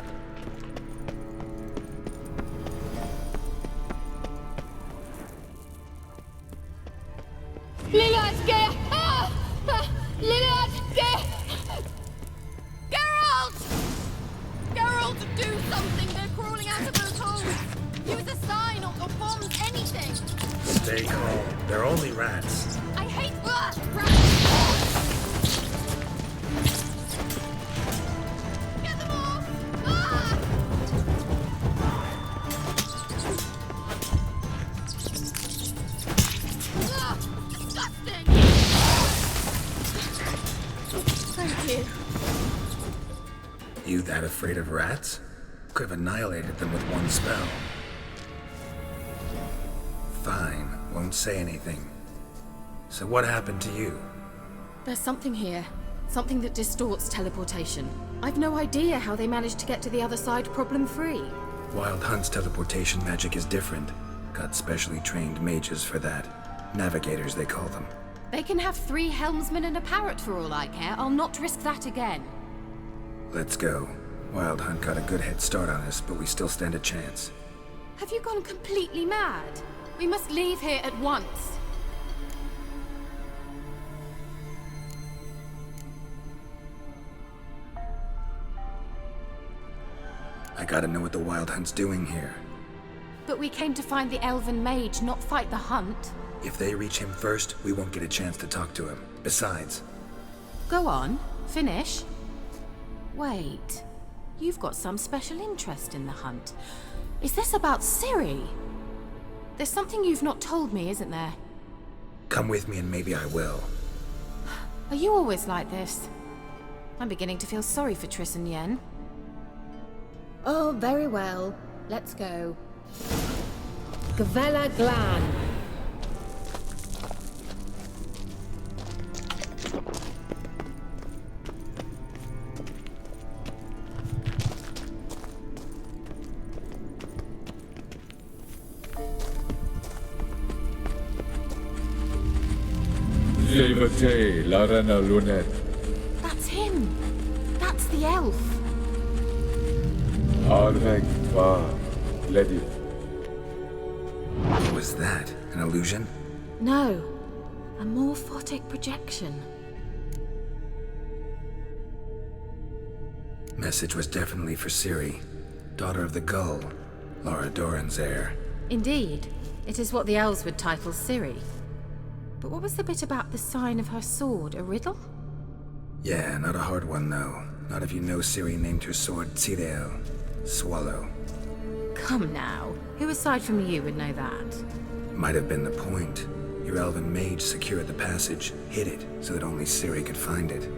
Lilad, get! Lilad, get! Geralt! Geralt, do something! They're crawling out of those holes! Use a sign or bombs, anything! Stay calm. They're only rats. I hate rats! Get them off! Ah! Ah, disgusting! Thank you. You that afraid of rats? Could have annihilated them with one spell. Fine, won't say anything. So what happened to you? There's something here. Something that distorts teleportation. I've no idea how they managed to get to the other side problem-free. Wild Hunt's teleportation magic is different. Got specially trained mages for that. Navigators, they call them. They can have 3 helmsmen and a parrot for all I care. I'll not risk that again. Let's go. Wild Hunt got a good head start on us, but we still stand a chance. Have you gone completely mad? We must leave here at once. I gotta know what the Wild Hunt's doing here. But we came to find the Elven Mage, not fight the Hunt. If they reach him first, we won't get a chance to talk to him. Besides... Go on, finish. Wait, you've got some special interest in the Hunt. Is this about Ciri? There's something you've not told me, isn't there? Come with me and maybe I will. Are you always like this? I'm beginning to feel sorry for Triss and Yen. Oh, very well. Let's go. Gavella Glan. Levate, Larena Lunet. That's him. That's the elf. Arvek Va, Lady. What was that? An illusion? No. A morphotic projection. Message was definitely for Ciri, daughter of the Gull, Lara Doran's heir. Indeed. It is what the elves would title Ciri. But what was the bit about the sign of her sword? A riddle? Yeah, not a hard one though. Not if you know Ciri named her sword Tsireel, Swallow. Come now. Who aside from you would know that? Might have been the point. Your elven mage secured the passage, hid it, so that only Ciri could find it.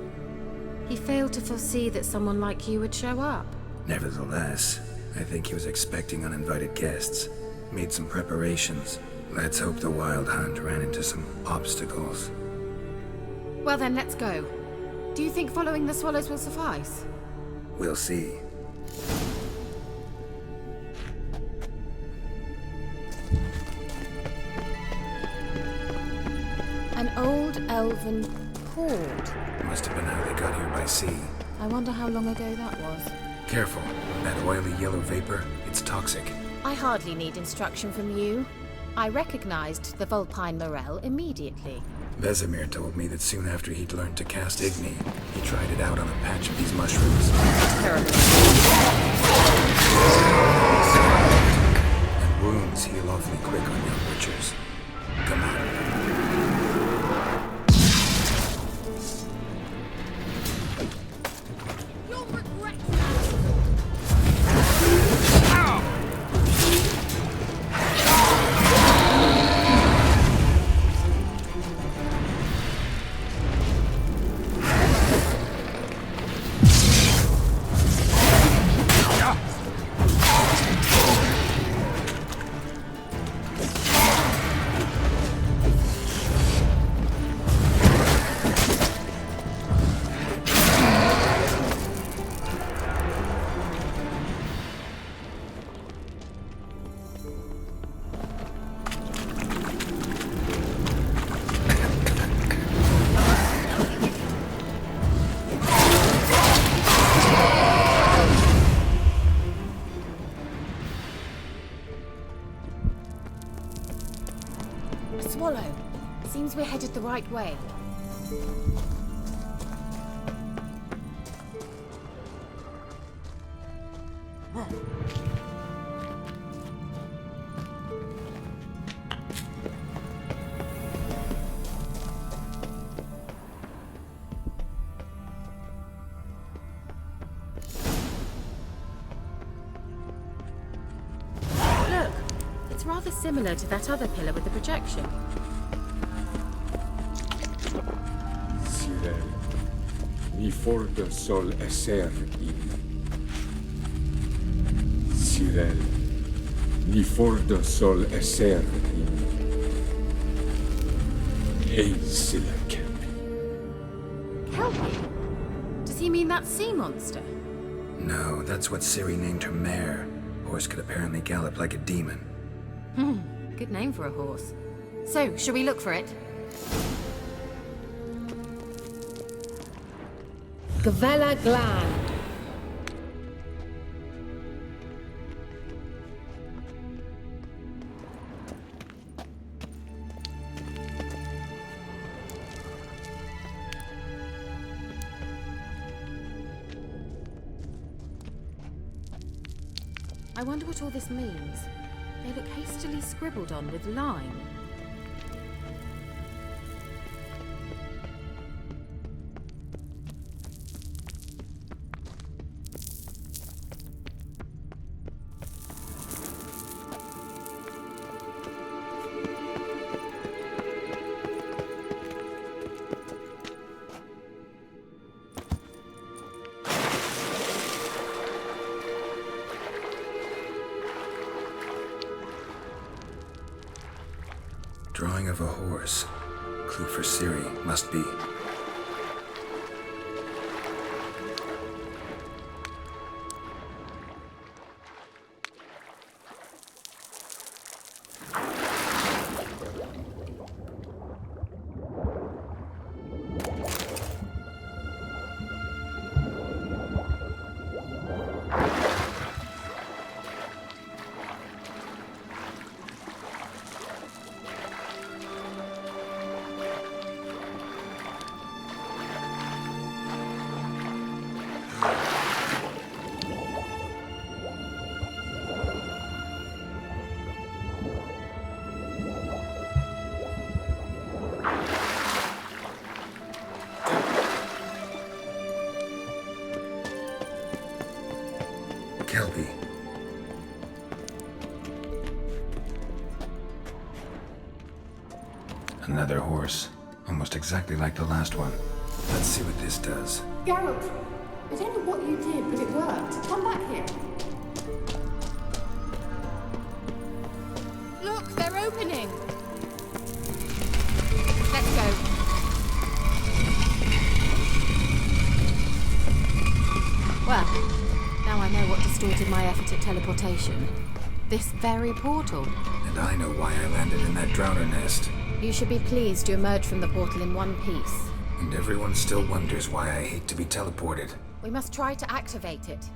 He failed to foresee that someone like you would show up. Nevertheless, I think he was expecting uninvited guests. Made some preparations. Let's hope the Wild Hunt ran into some obstacles. Well then, let's go. Do you think following the swallows will suffice? We'll see. An old elven hoard. Must have been how they got here by sea. I wonder how long ago that was. Careful. That oily yellow vapor, it's toxic. I hardly need instruction from you. I recognized the Vulpine Morel immediately. Vesemir told me that soon after he'd learned to cast Igni, he tried it out on a patch of these mushrooms. Terrible. And wounds heal awfully quick on young witchers. Come on. You'll regret A swallow. Seems we're headed the right way. Look, it's rather similar to that other pillar with the projection. Cyril, ni fordo sol esser in. Cyril, ni fordo sol esser in. Eisila Kelpie. Kelpie? Does he mean that sea monster? No, that's what Ciri named her mare. Horse could apparently gallop like a demon. Good name for a horse. So, shall we look for it? Gavella Gland. I wonder what all this means. They look hastily scribbled on with lime. Drawing of a horse. Clue for Ciri, must be. Kelpie. Another horse. Almost exactly like the last one. Let's see what this does. Geralt, I don't know what you did, but it worked. Come back here. Look, they're opening. Let's go. Well, now I know what distorted my effort at teleportation. This very portal. And I know why I landed in that drowner nest. You should be pleased you emerged from the portal in one piece. And everyone still wonders why I hate to be teleported. We must try to activate it.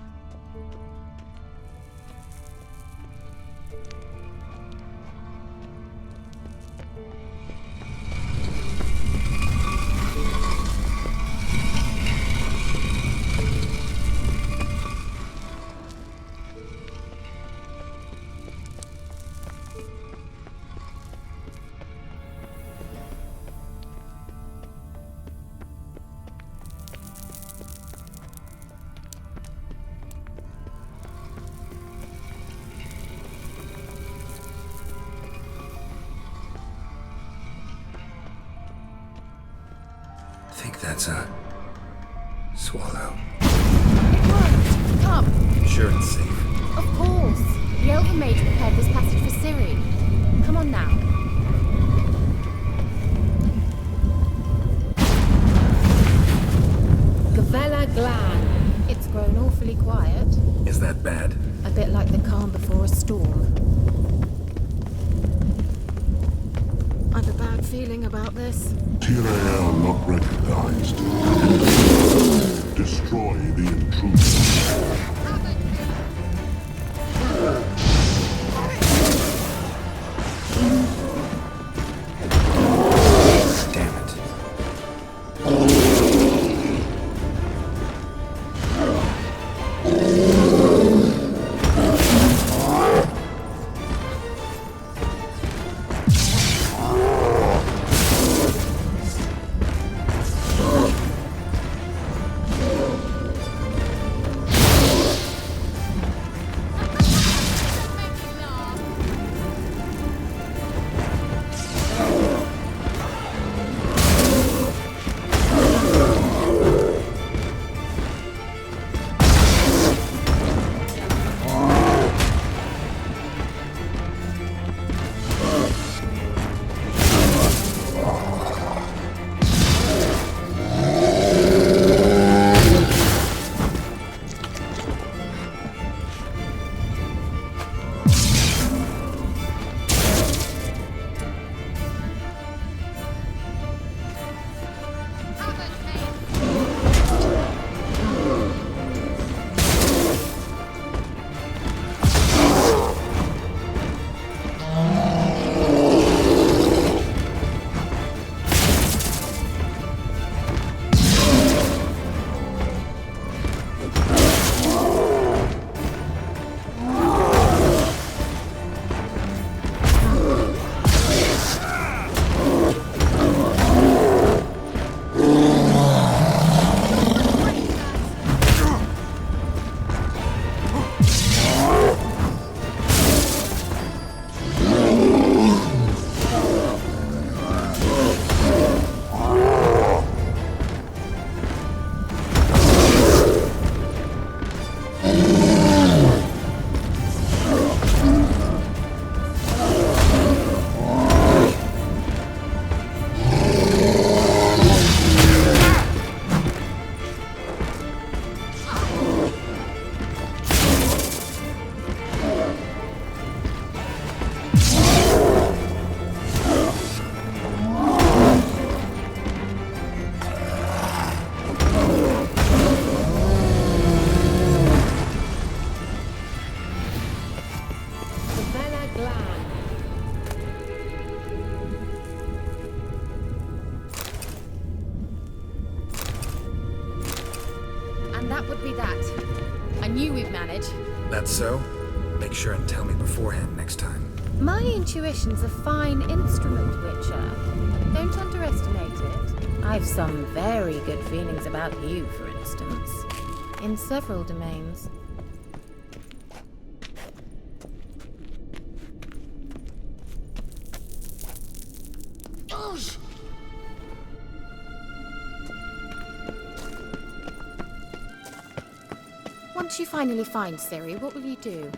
I think that's a swallow. It worked! Come! Sure it's safe. Of course! The Elven Mage prepared this passage for Ciri. Come on now. Gavella Glan. It's grown awfully quiet. Is that bad? A bit like the calm before a storm. I've a bad feeling about this. Tyrael not recognized. Destroy the intruder. Glan. And that would be that. I knew we'd manage. That's so? Make sure and tell me beforehand next time. My intuition's a fine instrument, Witcher. Don't underestimate it. I've some very good feelings about you, for instance. In several domains. Once you finally find Ciri, what will you do?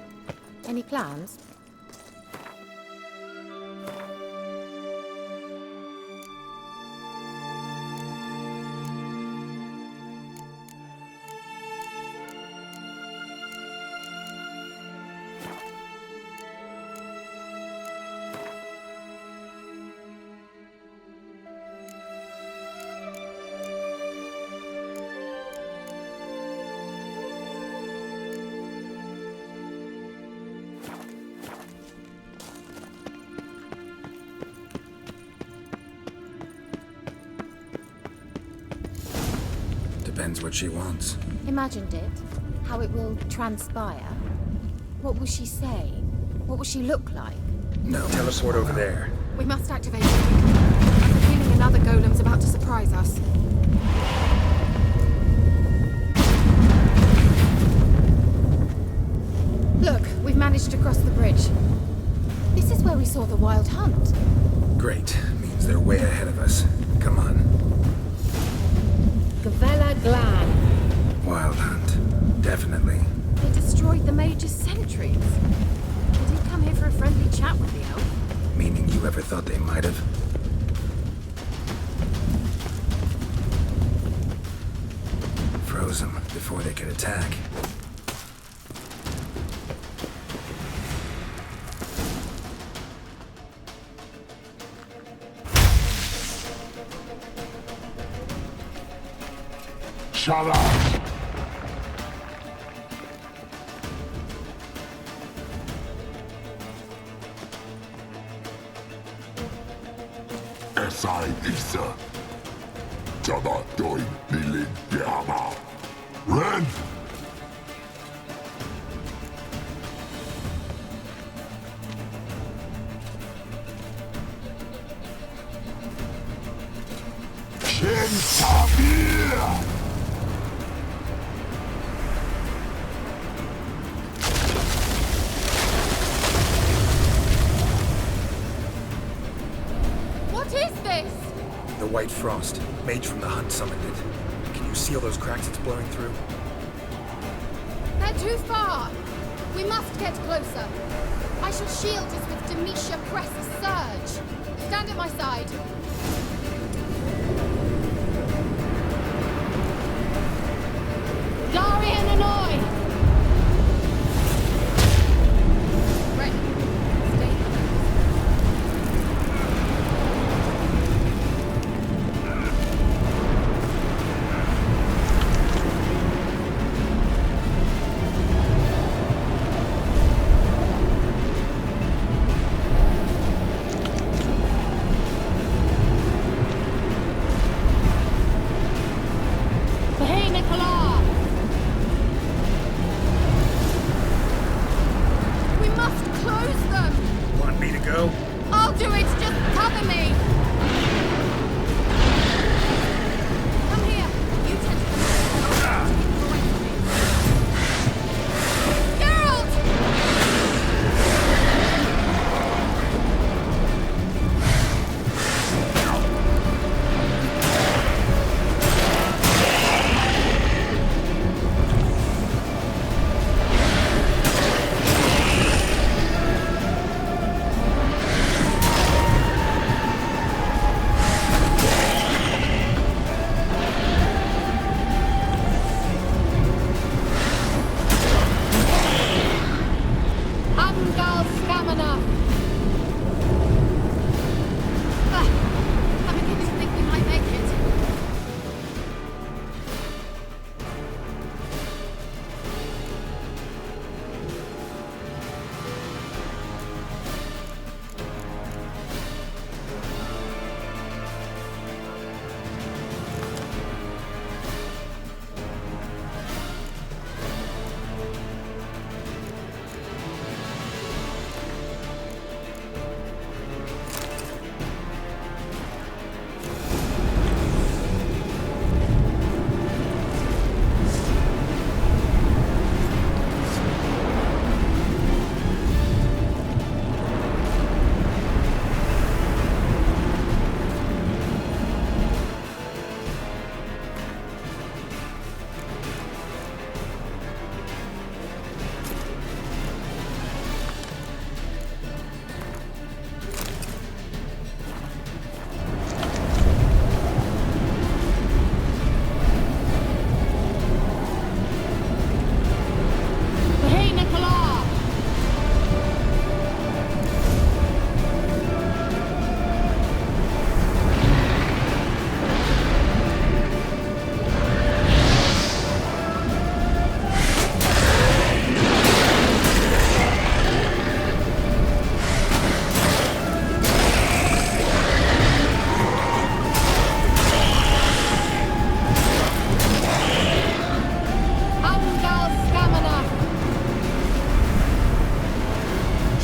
Any plans? Depends what she wants. Imagined it. How it will transpire. What will she say? What will she look like? No. Teleport over there. We must activate it. I have a feeling another golem's about to surprise us. Look, we've managed to cross the bridge. This is where we saw the Wild Hunt. Great. Means they're way ahead of us. Come on. Gavella Glan. Wild Hunt. Definitely. They destroyed the Mage's sentries. They did come here for a friendly chat with the elf. Meaning you ever thought they might have? Froze them before they could attack. Shut up! Esai Isa. Jabba Doin Nilin Yama. Ren! Shin Tabir! The White Frost. Mage from the Hunt summoned it. Can you see all those cracks it's blowing through? They're too far! We must get closer. I shall shield us with Demetia Press's surge. Stand at my side. Darian Annoy! Ready. Stay close.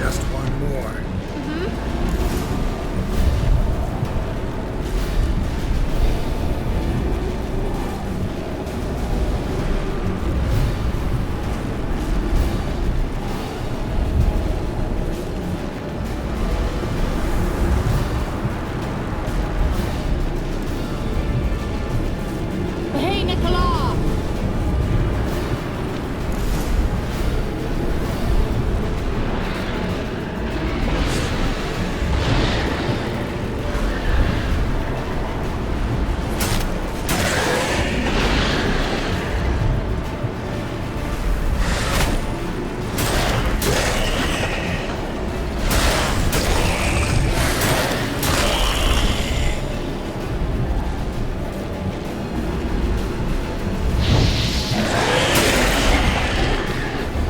Just one more. Hey, Nicola!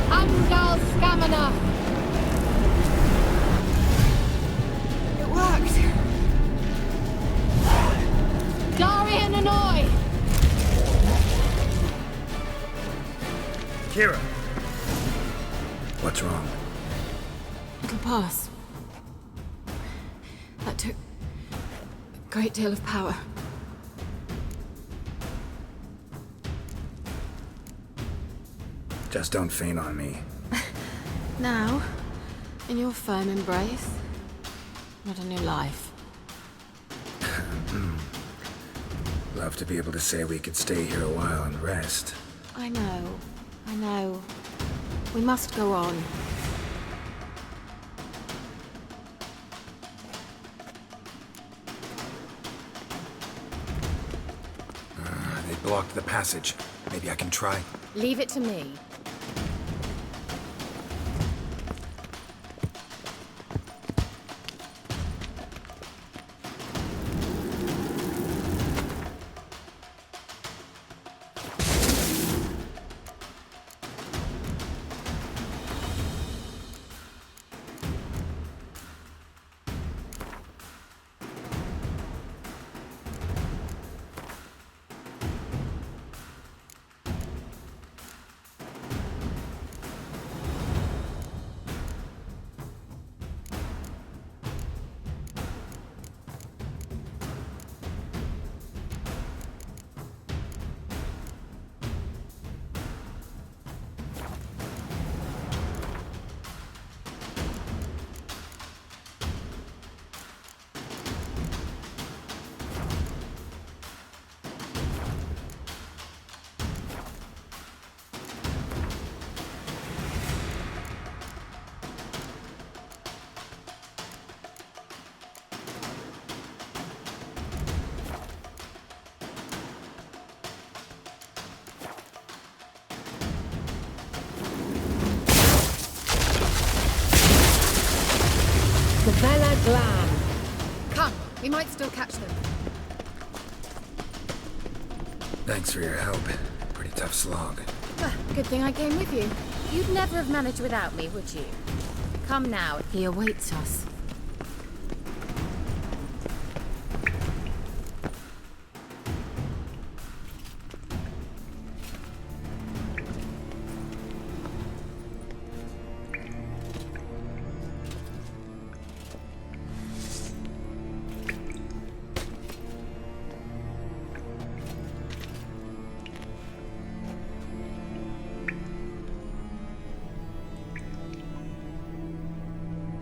Angal Scamina! It worked! Darian Hanoi! Kira! What's wrong? It'll pass. That took a great deal of power. Just don't faint on me. Now, in your firm embrace, not a new life. Love to be able to say we could stay here a while and rest. I know. We must go on. They blocked the passage. Maybe I can try. Leave it to me. Vela Glam. Come, we might still catch them. Thanks for your help. Pretty tough slog. Good thing I came with you. You'd never have managed without me, would you? Come now. He awaits us.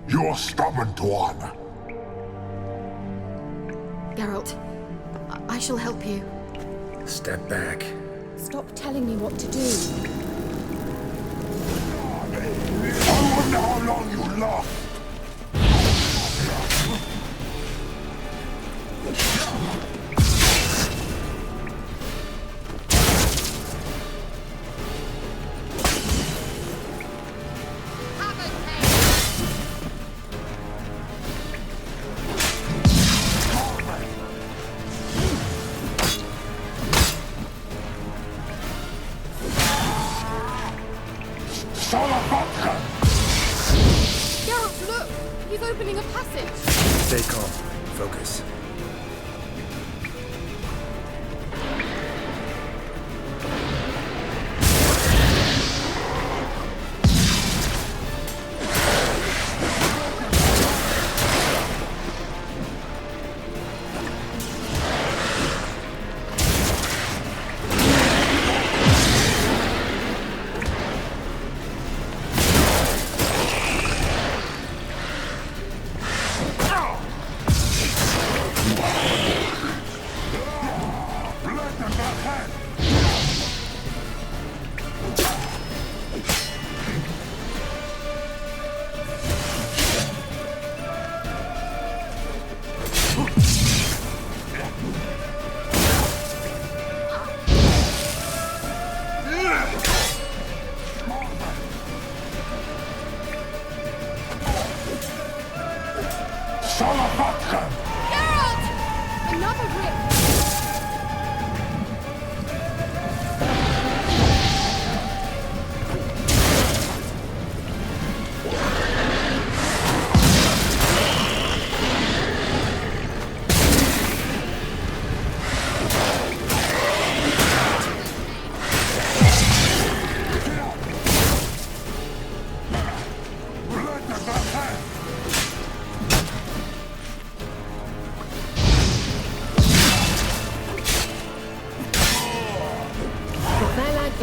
You're stubborn, Tuan. Geralt, I shall help you. Step back. Stop telling me what to do. I wonder how long you last. Geralt, look! He's opening a passage! Stay calm. Focus. Geralt! Another rip!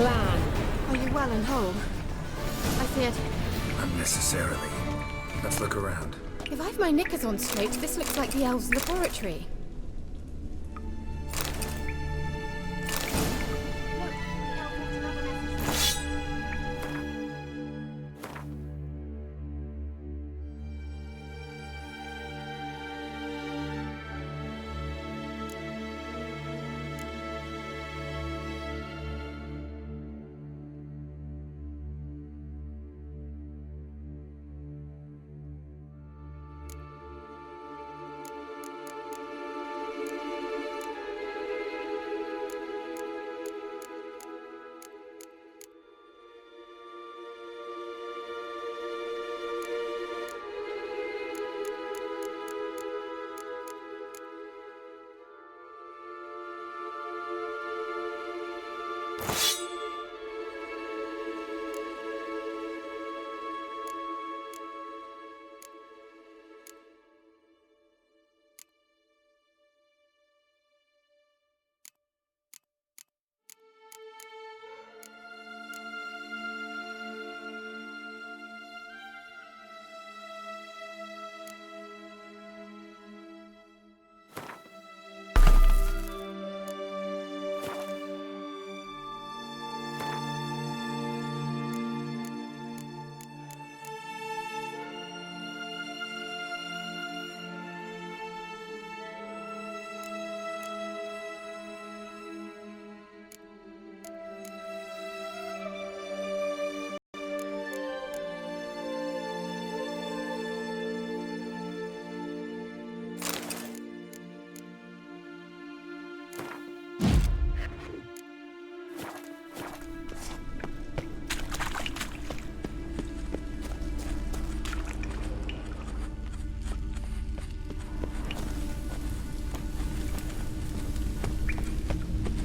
Are you well and whole? I feared. Unnecessarily. Let's look around. If I've my knickers on straight, this looks like the elves' laboratory.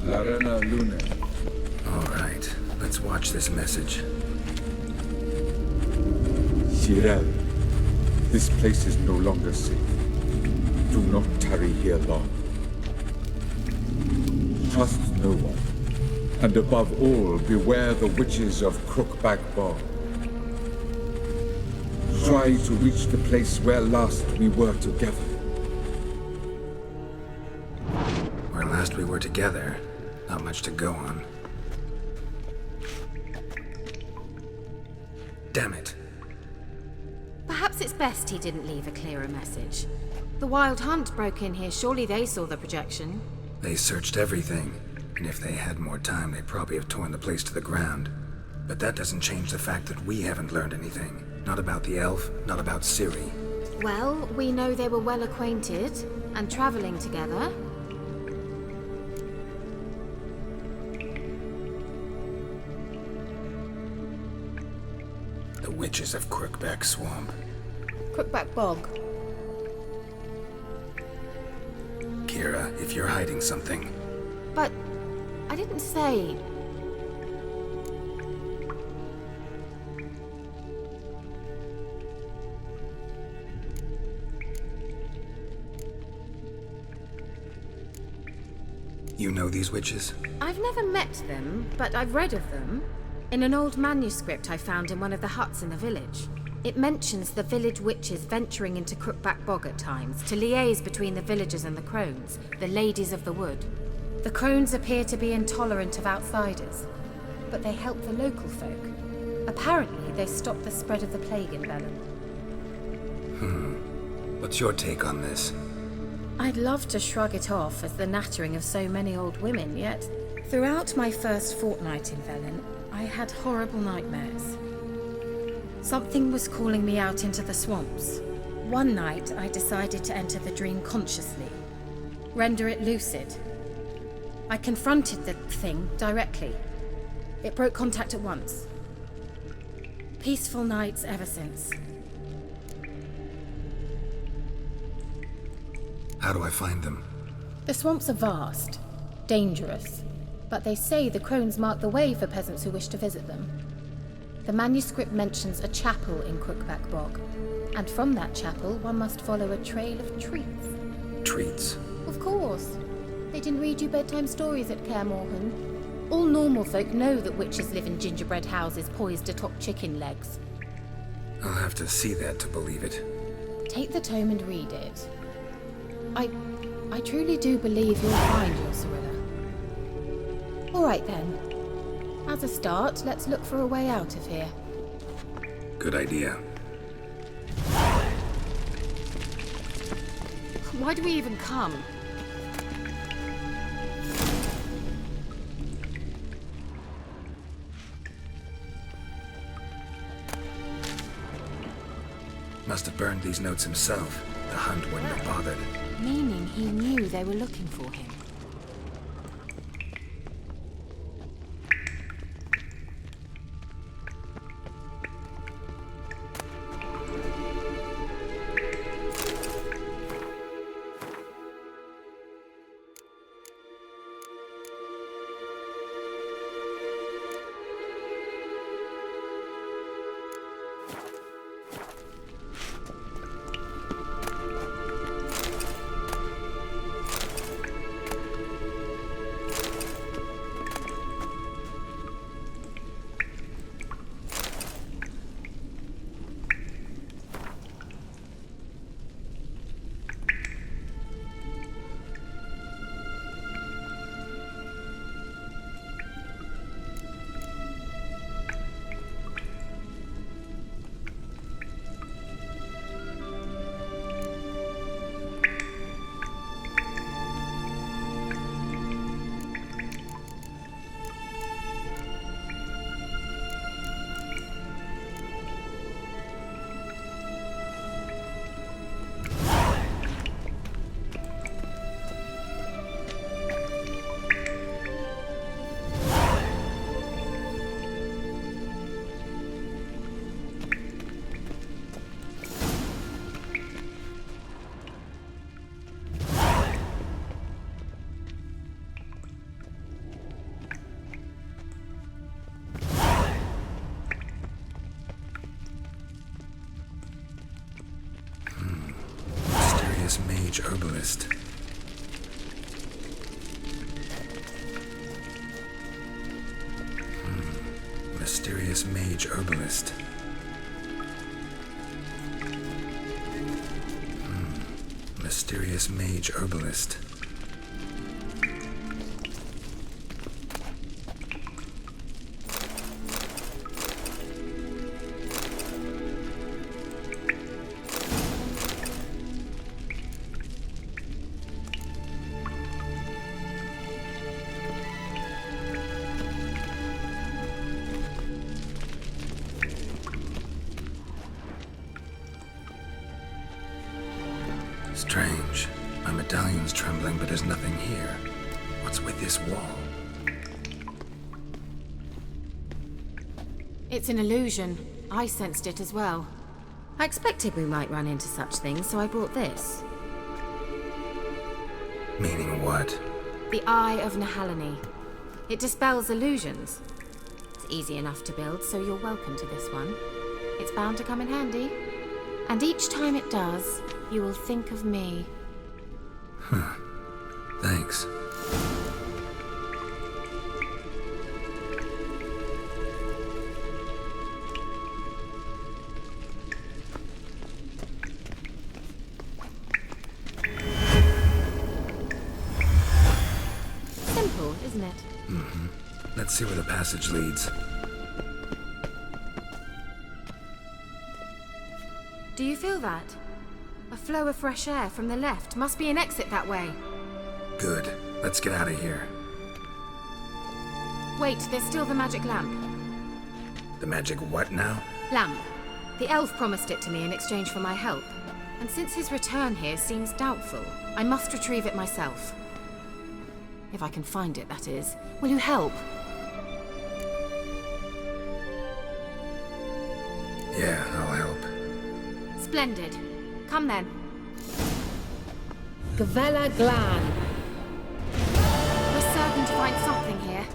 Larena Lune. All right, let's watch this message. Shirel, this place is no longer safe. Do not tarry here long. Trust no one. And above all, beware the witches of Crookback Bog. Try to reach the place where last we were together. Where last we were together, not much to go on. Damn it. Perhaps it's best he didn't leave a clearer message. The Wild Hunt broke in here. Surely they saw the projection. They searched everything, and if they had more time, they'd probably have torn the place to the ground. But that doesn't change the fact that we haven't learned anything. Not about the elf, not about Ciri. Well, we know they were well acquainted and traveling together. The witches of Crookback Swamp. Crookback Bog. Kira, if you're hiding something. But I didn't say. You know these witches? I've never met them, but I've read of them. In an old manuscript I found in one of the huts in the village. It mentions the village witches venturing into Crookback Bog at times to liaise between the villagers and the crones, the ladies of the wood. The crones appear to be intolerant of outsiders, but they help the local folk. Apparently, they stopped the spread of the plague in Velen. What's your take on this? I'd love to shrug it off as the nattering of so many old women, yet throughout my first fortnight in Velen, I had horrible nightmares. Something was calling me out into the swamps. One night, I decided to enter the dream consciously, render it lucid. I confronted the thing directly. It broke contact at once. Peaceful nights ever since. How do I find them? The swamps are vast, dangerous, but they say the crones mark the way for peasants who wish to visit them. The manuscript mentions a chapel in Crookback Bog, and from that chapel one must follow a trail of treats. Treats? Of course. They didn't read you bedtime stories at Kaer Morhen. All normal folk know that witches live in gingerbread houses poised atop chicken legs. I'll have to see that to believe it. Take the tome and read it. I truly do believe you'll find your Cyrilla. All right then. As a start, let's look for a way out of here. Good idea. Why do we even come? Must have burned these notes himself. The Hunt wouldn't have bothered. Meaning he knew they were looking for him. Mage herbalist. Mysterious mage herbalist. Mysterious mage herbalist. Strange. My medallion's trembling, but there's nothing here. What's with this wall? It's an illusion. I sensed it as well. I expected we might run into such things, so I brought this. Meaning what? The Eye of Nehaleni. It dispels illusions. It's easy enough to build, so you're welcome to this one. It's bound to come in handy. And each time it does, you will think of me. Huh. Thanks. Simple, isn't it? Mm-hmm. Let's see where the passage leads. Do you feel that? A flow of fresh air from the left. Must be an exit that way. Good. Let's get out of here. Wait, there's still the magic lamp. The magic what now? Lamp. The elf promised it to me in exchange for my help. And since his return here seems doubtful, I must retrieve it myself. If I can find it, that is. Will you help? Yeah, I'll help. Splendid. Come then. Gavella Glan. We're certain to find something here.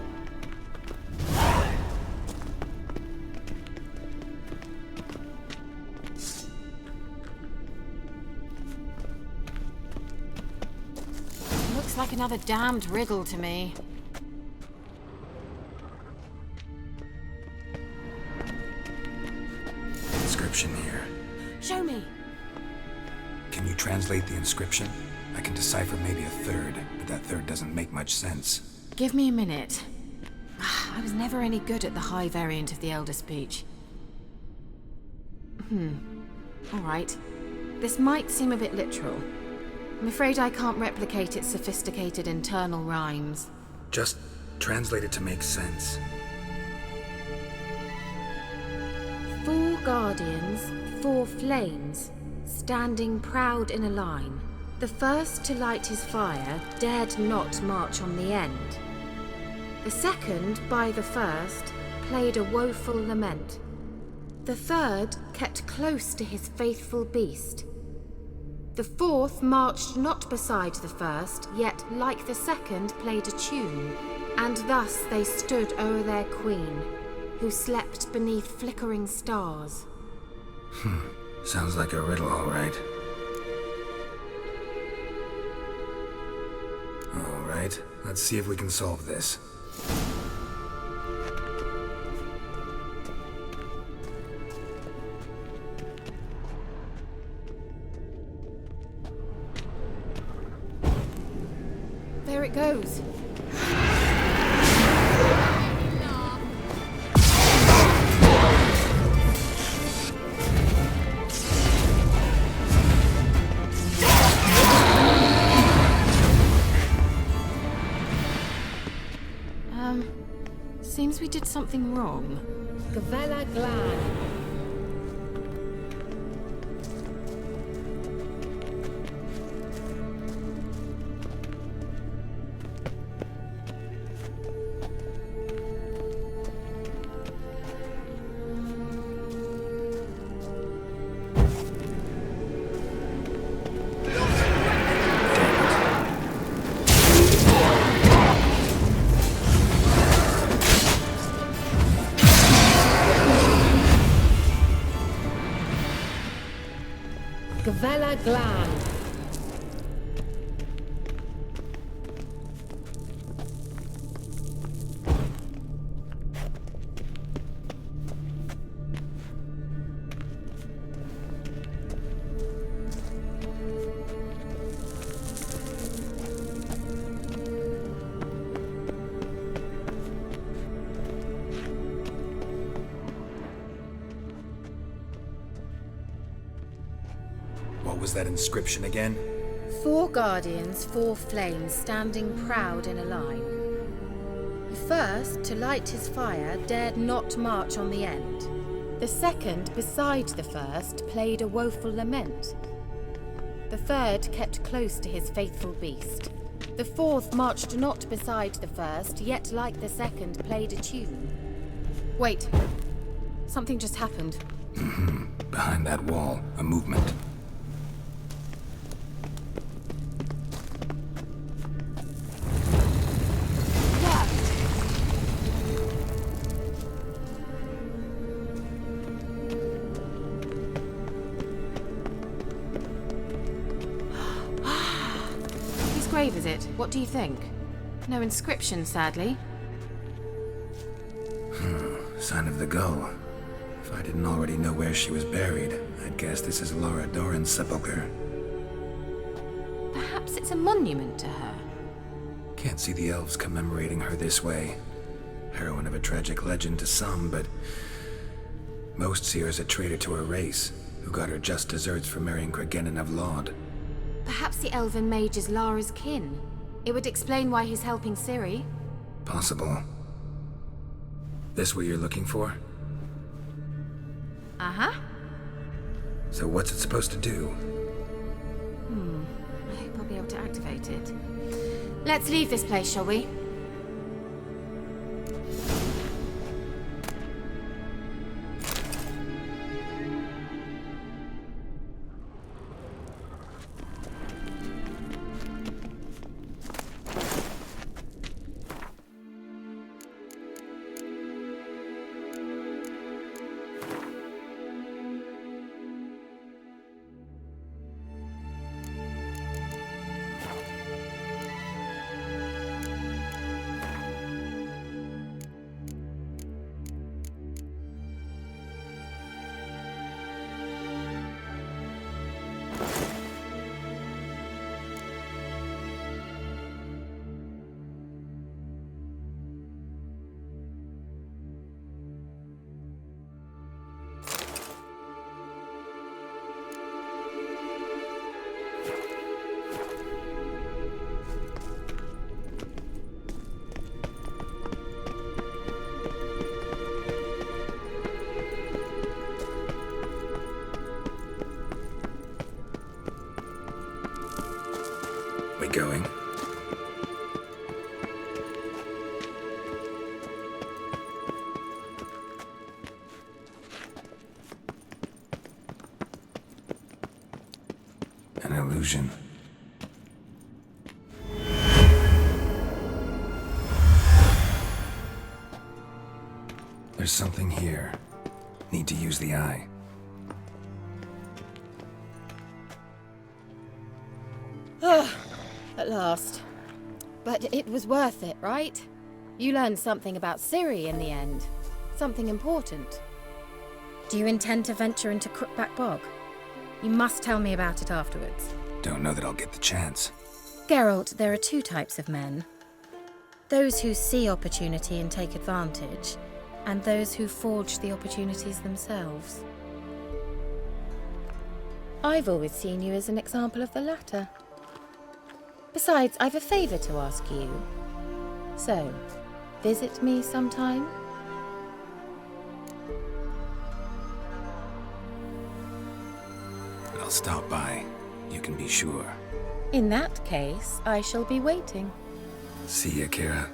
Looks like another damned riddle to me. Inscription here. Show me. Can you translate the inscription? I can decipher maybe a third, but that third doesn't make much sense. Give me a minute. I was never any good at the high variant of the Elder Speech. All right. This might seem a bit literal. I'm afraid I can't replicate its sophisticated internal rhymes. Just translate it to make sense. 4 guardians, 4 flames, standing proud in a line. The first to light his fire dared not march on the end. The second, by the first, played a woeful lament. The third kept close to his faithful beast. The fourth marched not beside the first, yet like the second played a tune. And thus they stood o'er their queen, who slept beneath flickering stars. Sounds like a riddle, all right. All right, let's see if we can solve this. There it goes. Seems we did something wrong. Gavella Glan. Gavella Glan. What was that inscription again? 4 guardians, 4 flames, standing proud in a line. The first, to light his fire, dared not march on the end. The second, beside the first, played a woeful lament. The third kept close to his faithful beast. The fourth marched not beside the first, yet like the second played a tune. Wait. Something just happened. Behind that wall, a movement. Grave, is it? What do you think? No inscription, sadly. Sign of the gull. If I didn't already know where she was buried, I'd guess this is Laura Doran's sepulchre. Perhaps it's a monument to her. Can't see the elves commemorating her this way. Heroine of a tragic legend to some, but most see her as a traitor to her race, who got her just deserts for marrying Cregennan of Laud. Perhaps the elven mage is Lara's kin. It would explain why he's helping Ciri. Possible. This what you're looking for? Uh-huh. So what's it supposed to do? I'll be able to activate it. Let's leave this place, shall we? We going? An illusion. There's something here. Need to use the eye. At last. But it was worth it, right? You learned something about Ciri in the end. Something important. Do you intend to venture into Crookback Bog? You must tell me about it afterwards. Don't know that I'll get the chance. Geralt, there are two types of men. Those who see opportunity and take advantage, and those who forge the opportunities themselves. I've always seen you as an example of the latter. Besides, I've a favour to ask you. So, visit me sometime? I'll stop by. You can be sure. In that case, I shall be waiting. See ya, Kira.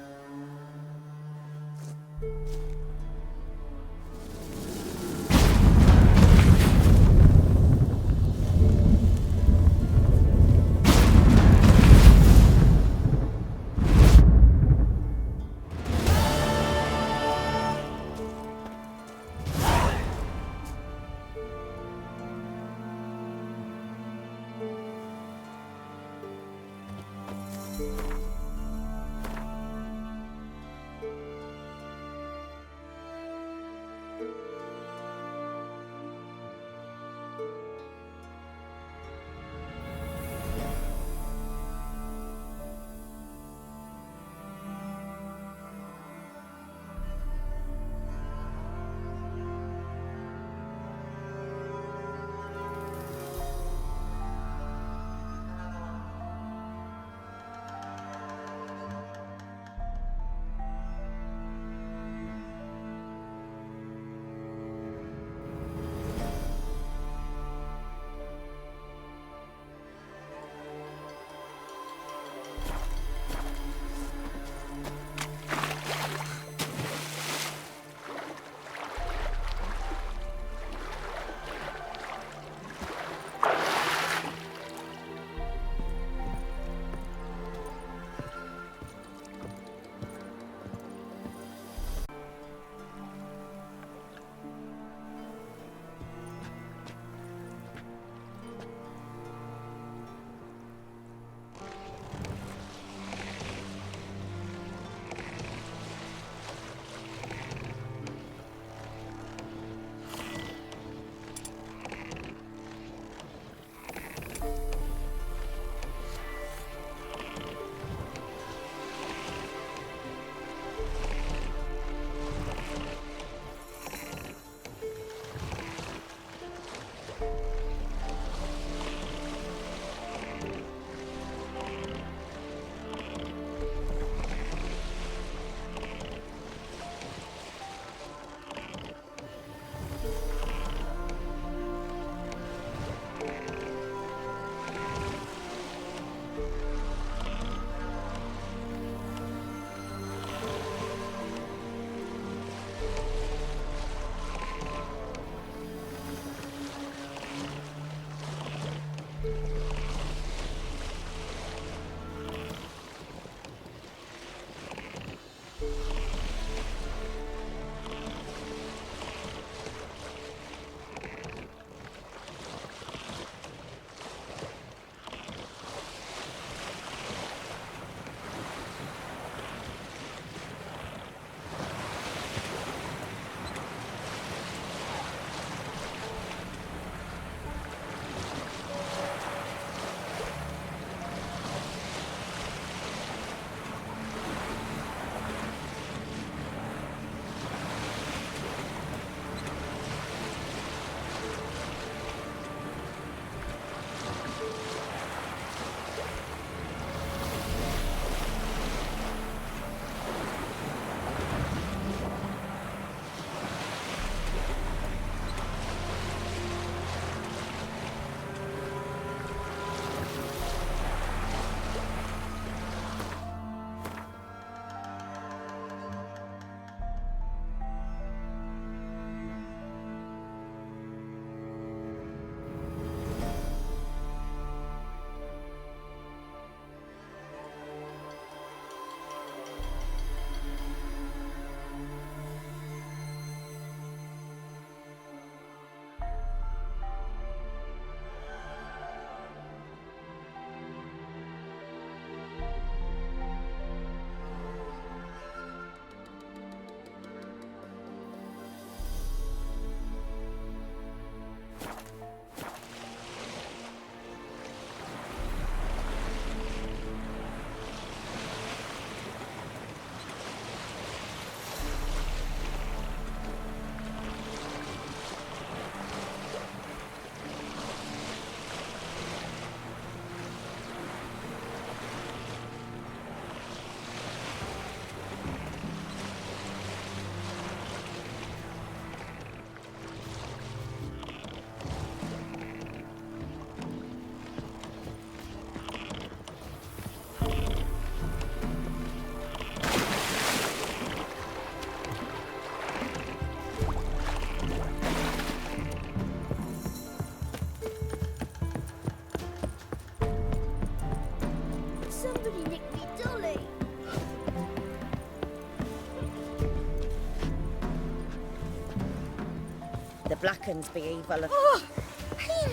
Black Uns be evil. Oh,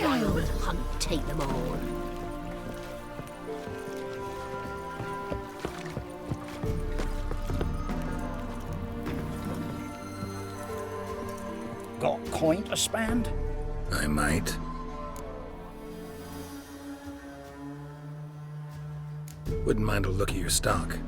I'll hunt take them all. Got coin to spend? I might. Wouldn't mind a look at your stock.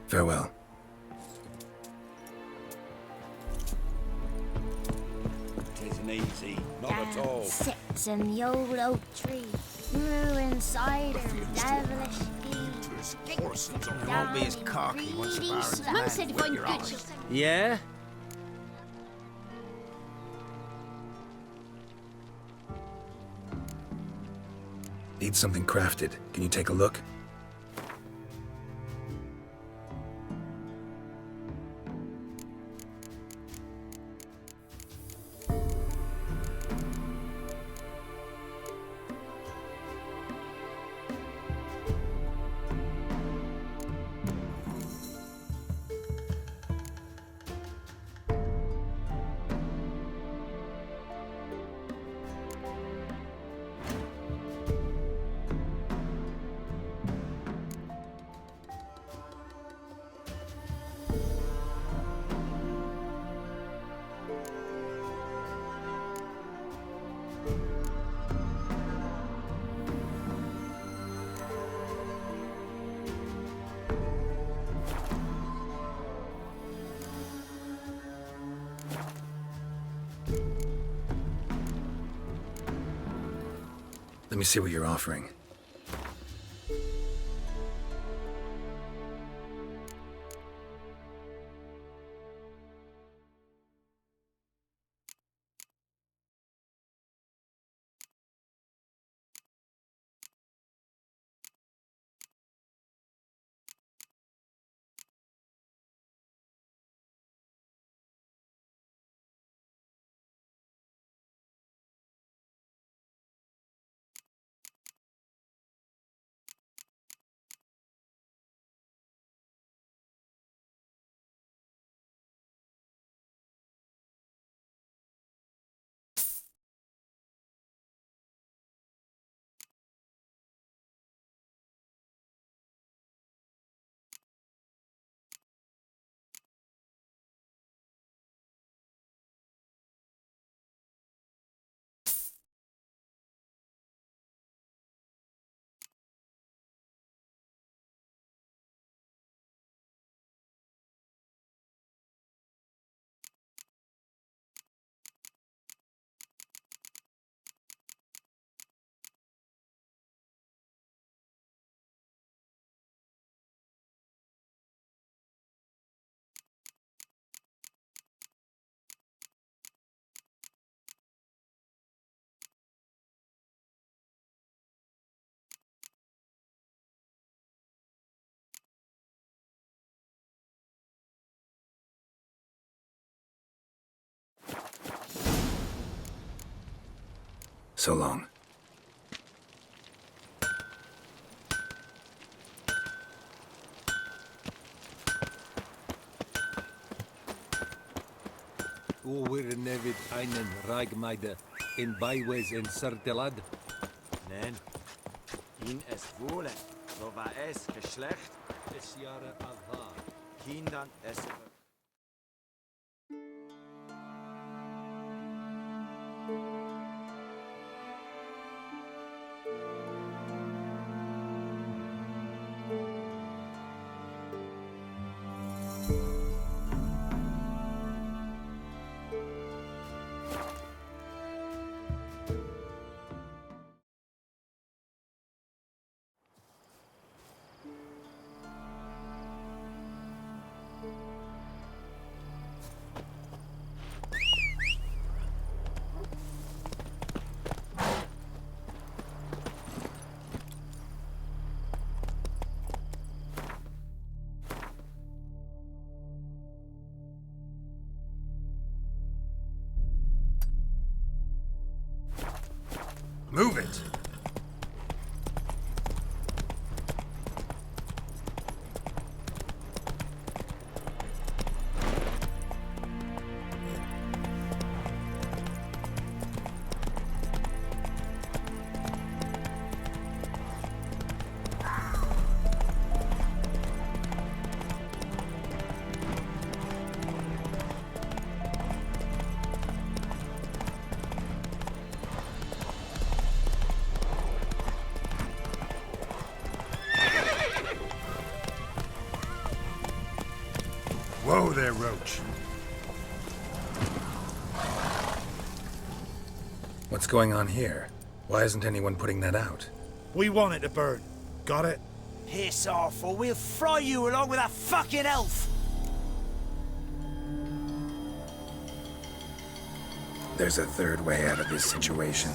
Farewell. Tisn't easy, not at all. Sits in the old oak tree, brewing cider, devilish schemes. Won't be as cocky once the Baron's Mum said if I'm your good, eyes. she'll send Yeah? Need something crafted. Can you take a look? Let me see what you're offering. So long. Oer nevid einen Ragmeide in Baiwes in Sertelad. Nein. In es wohle, so war es Geschlecht, Es Jahre Alha. Kindern es... Move it! Whoa there, Roach. What's going on here? Why isn't anyone putting that out? We want it to burn. Got it? Piss off, or we'll fry you along with a fucking elf! There's a third way out of this situation.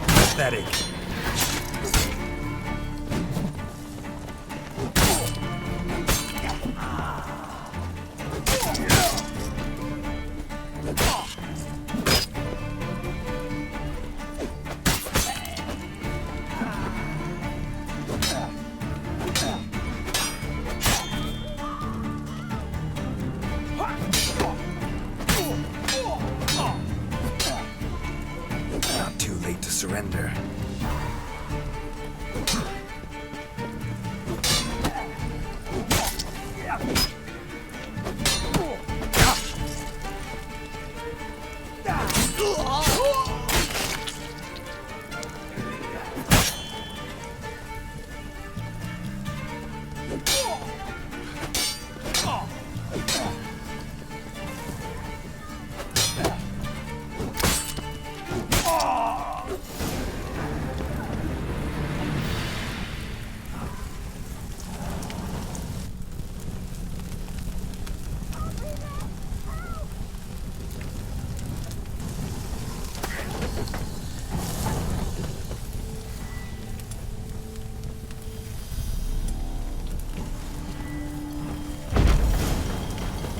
Pathetic. Not too late to surrender.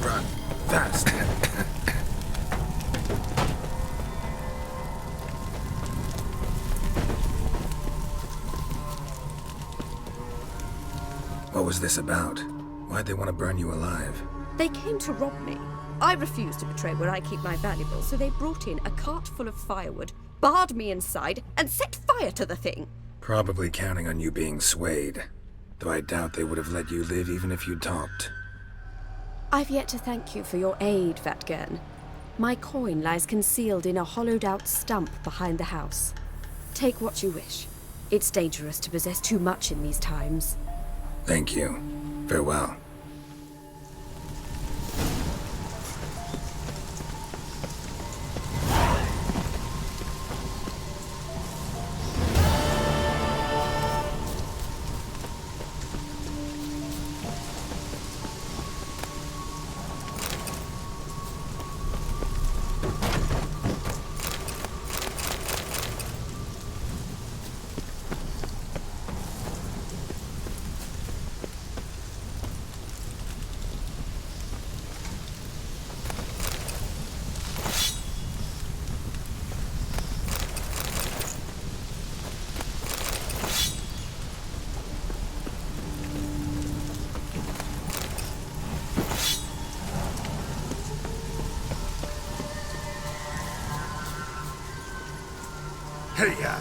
Run fast. What was this about? Why'd they want to burn you alive? They came to rob me. I refused to betray where I keep my valuables, so they brought in a cart full of firewood, barred me inside, and set fire to the thing. Probably counting on you being swayed. Though I doubt they would have let you live even if you talked. I've yet to thank you for your aid, Vatgern. My coin lies concealed in a hollowed-out stump behind the house. Take what you wish. It's dangerous to possess too much in these times. Thank you. Farewell. Hey-ya!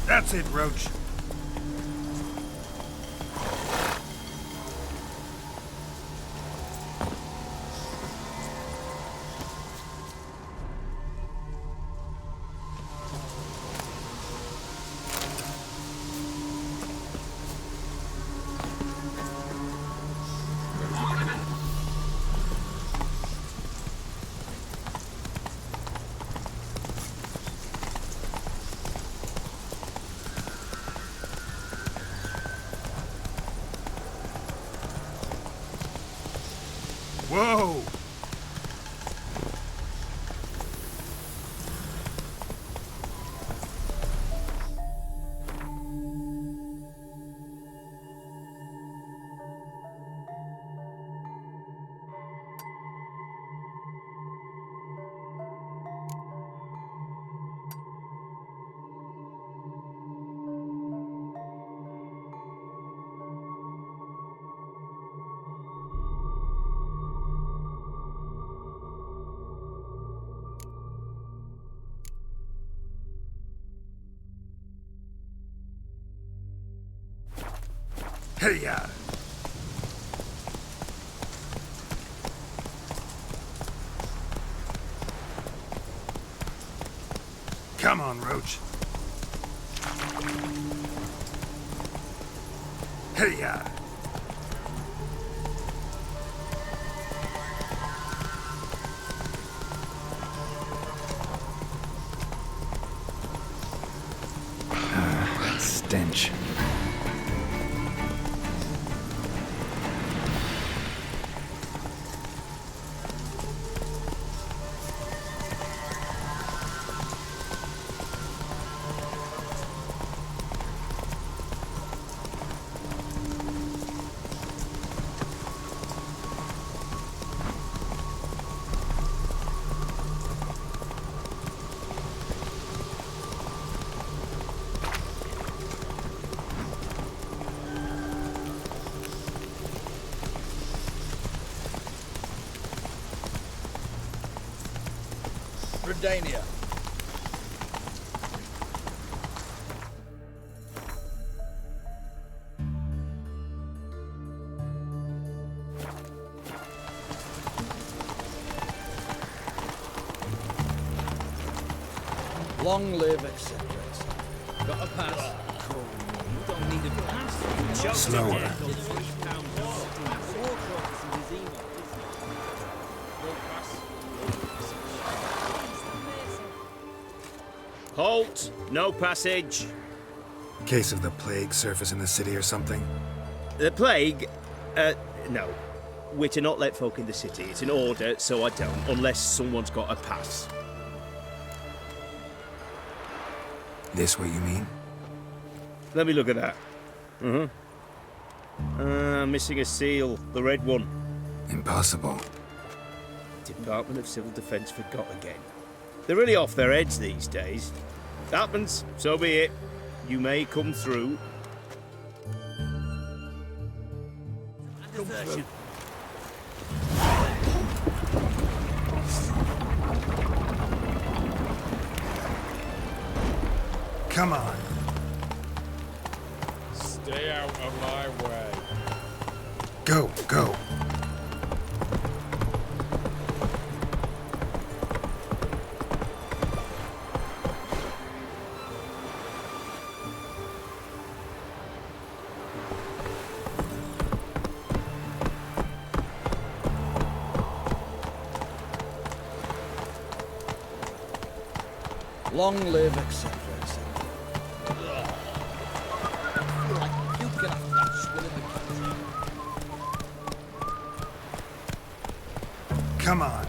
That's it, Roach. Whoa! Hey-ya! Come on, Roach. Hey-ya! Stench. Redania. Long live, etc. Got a pass. Cool. You don't need a pass. Slower. Halt! No passage. Case of the plague surface in the city or something? The plague? No. We're to not let folk in the city. It's an order, so I don't, unless someone's got a pass. This what you mean? Let me look at that. Missing a seal. The red one. Impossible. Department of Civil Defence forgot again. They're really off their heads these days. Happens, so be it. You may come through. Come on. Stay out of my way. Go, go. Long live, etc., etc. Like puking after that swill in the country. Come on.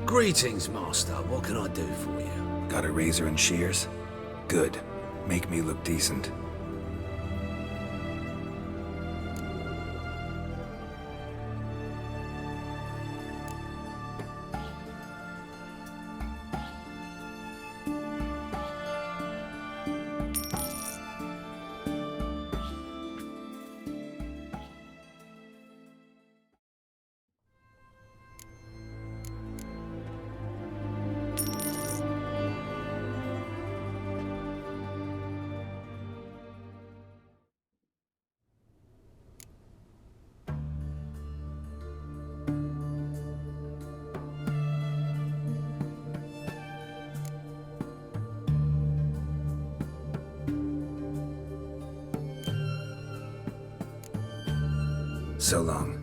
Greetings, Master. What can I do for you? Got a razor and shears? Good. Make me look decent. So long.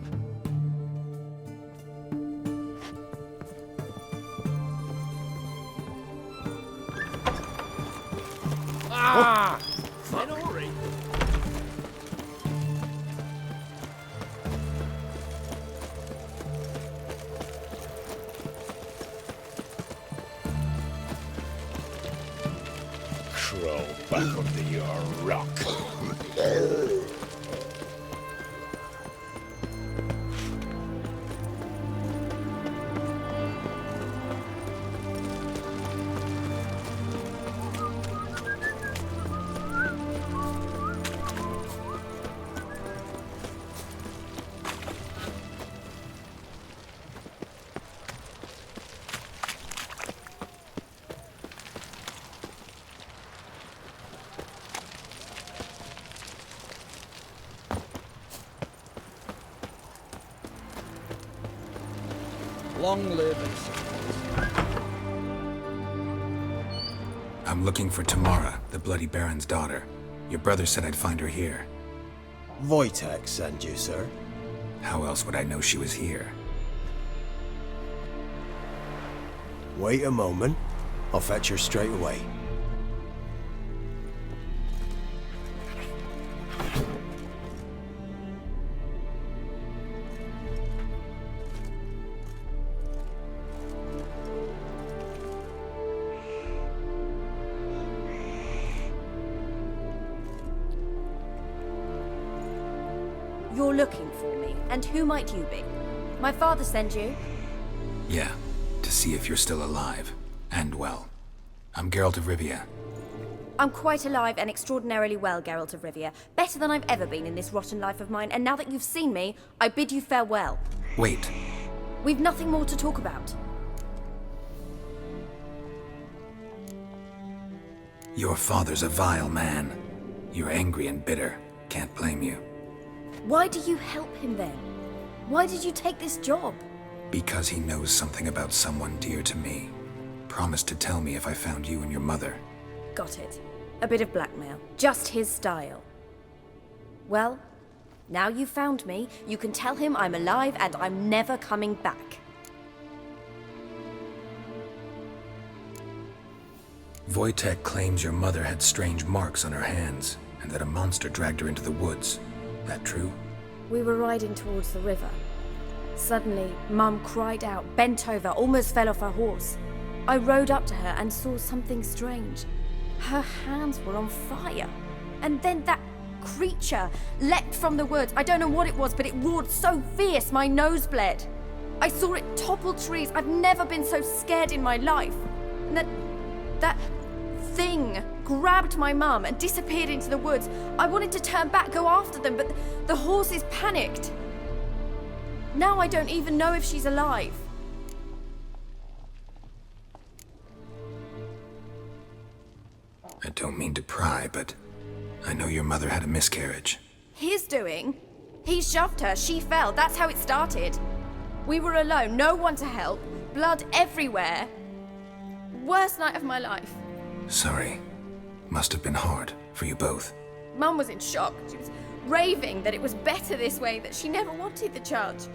Ah! Sorry. Crawl back under your rock. Long live, etc. I'm looking for Tamara, the Bloody Baron's daughter. Your brother said I'd find her here. Wojtek sent you, sir. How else would I know she was here? Wait a moment. I'll fetch her straight away. You're looking for me, and who might you be? My father sent you? Yeah, to see if you're still alive. And well. I'm Geralt of Rivia. I'm quite alive and extraordinarily well, Geralt of Rivia. Better than I've ever been in this rotten life of mine, and now that you've seen me, I bid you farewell. Wait. We've nothing more to talk about. Your father's a vile man. You're angry and bitter. Can't blame you. Why do you help him then? Why did you take this job? Because he knows something about someone dear to me. Promised to tell me if I found you and your mother. Got it. A bit of blackmail. Just his style. Well, now you've found me, you can tell him I'm alive and I'm never coming back. Wojtek claims your mother had strange marks on her hands, and that a monster dragged her into the woods. That true? We were riding towards the river. Suddenly, Mum cried out, bent over, almost fell off her horse. I rode up to her and saw something strange. Her hands were on fire. And then that creature leapt from the woods. I don't know what it was, but it roared so fierce my nose bled. I saw it topple trees. I've never been so scared in my life. And that thing grabbed my mum and disappeared into the woods. I wanted to turn back, go after them, but the horses panicked. Now I don't even know if she's alive. I don't mean to pry, but I know your mother had a miscarriage. His doing? He shoved her, she fell, that's how it started. We were alone, no one to help, blood everywhere. Worst night of my life. Sorry. Must have been hard for you both. Mum was in shock. She was raving that it was better this way, that she never wanted the child.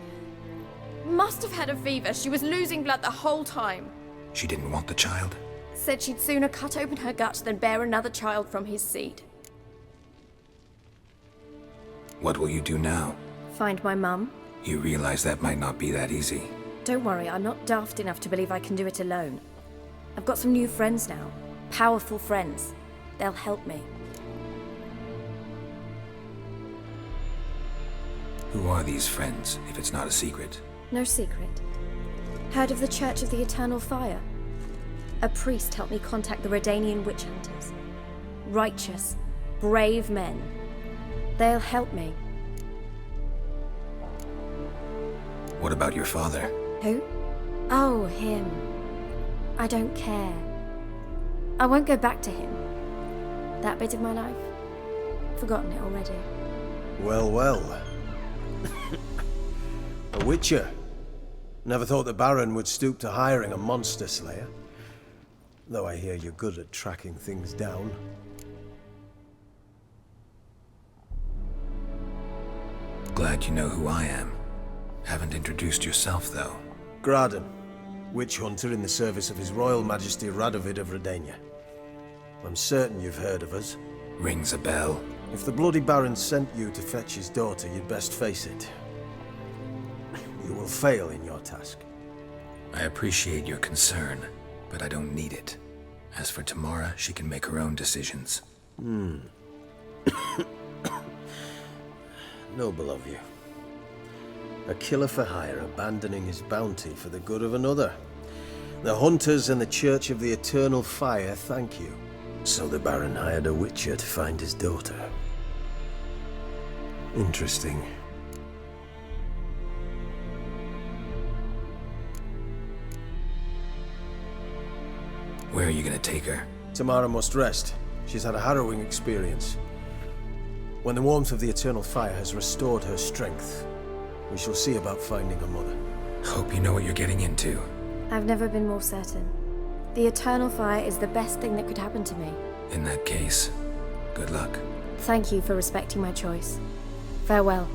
Must have had a fever. She was losing blood the whole time. She didn't want the child? Said she'd sooner cut open her gut than bear another child from his seed. What will you do now? Find my mum. You realize that might not be that easy. Don't worry, I'm not daft enough to believe I can do it alone. I've got some new friends now. Powerful friends. They'll help me. Who are these friends, if it's not a secret? No secret. Heard of the Church of the Eternal Fire? A priest helped me contact the Redanian witch hunters. Righteous, brave men. They'll help me. What about your father? Who? Oh, him. I don't care. I won't go back to him. That bit of my life? Forgotten it already. Well, well. A witcher. Never thought the Baron would stoop to hiring a monster slayer. Though I hear you're good at tracking things down. Glad you know who I am. Haven't introduced yourself, though. Graden, witch hunter in the service of His Royal Majesty Radovid of Redania. I'm certain you've heard of us. Rings a bell. If the Bloody Baron sent you to fetch his daughter, you'd best face it. You will fail in your task. I appreciate your concern, but I don't need it. As for Tamara, she can make her own decisions. Noble of you. A killer for hire abandoning his bounty for the good of another. The hunters and the Church of the Eternal Fire thank you. So the Baron hired a witcher to find his daughter. Interesting. Where are you gonna take her? Tamara must rest. She's had a harrowing experience. When the warmth of the Eternal Fire has restored her strength, we shall see about finding her mother. Hope you know what you're getting into. I've never been more certain. The Eternal Fire is the best thing that could happen to me. In that case, good luck. Thank you for respecting my choice. Farewell.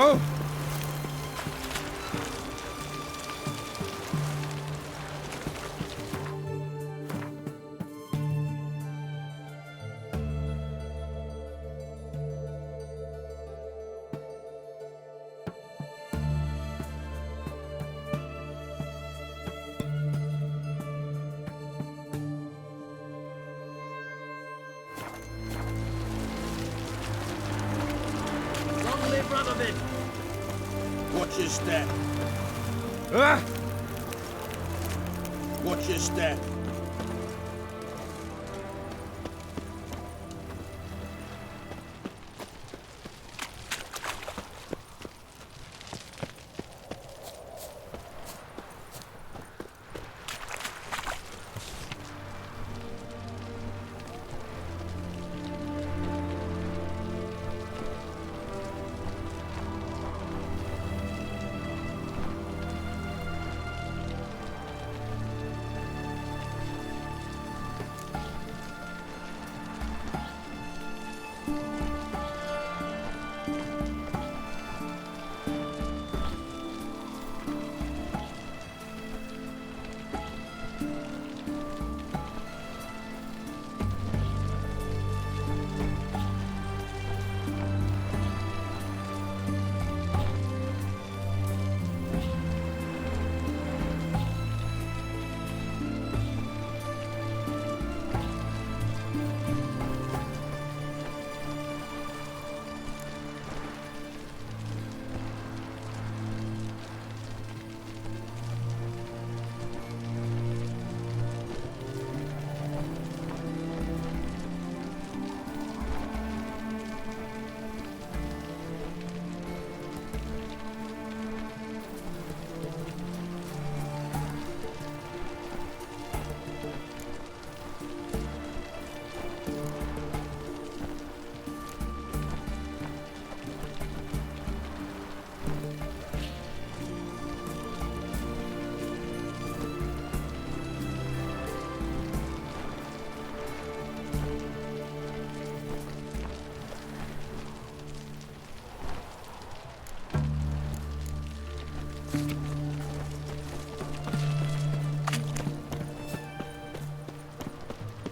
Oh! Long live Radovid! Watch your step. Watch your step.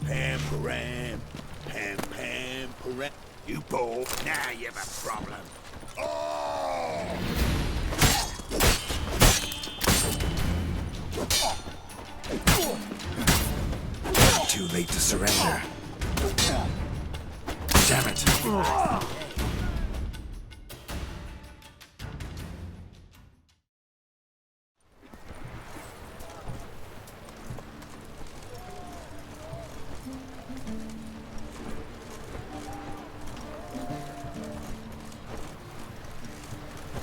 Pam, param, pam, pam, param. You both, now you have a problem. Too late to surrender. Damn it.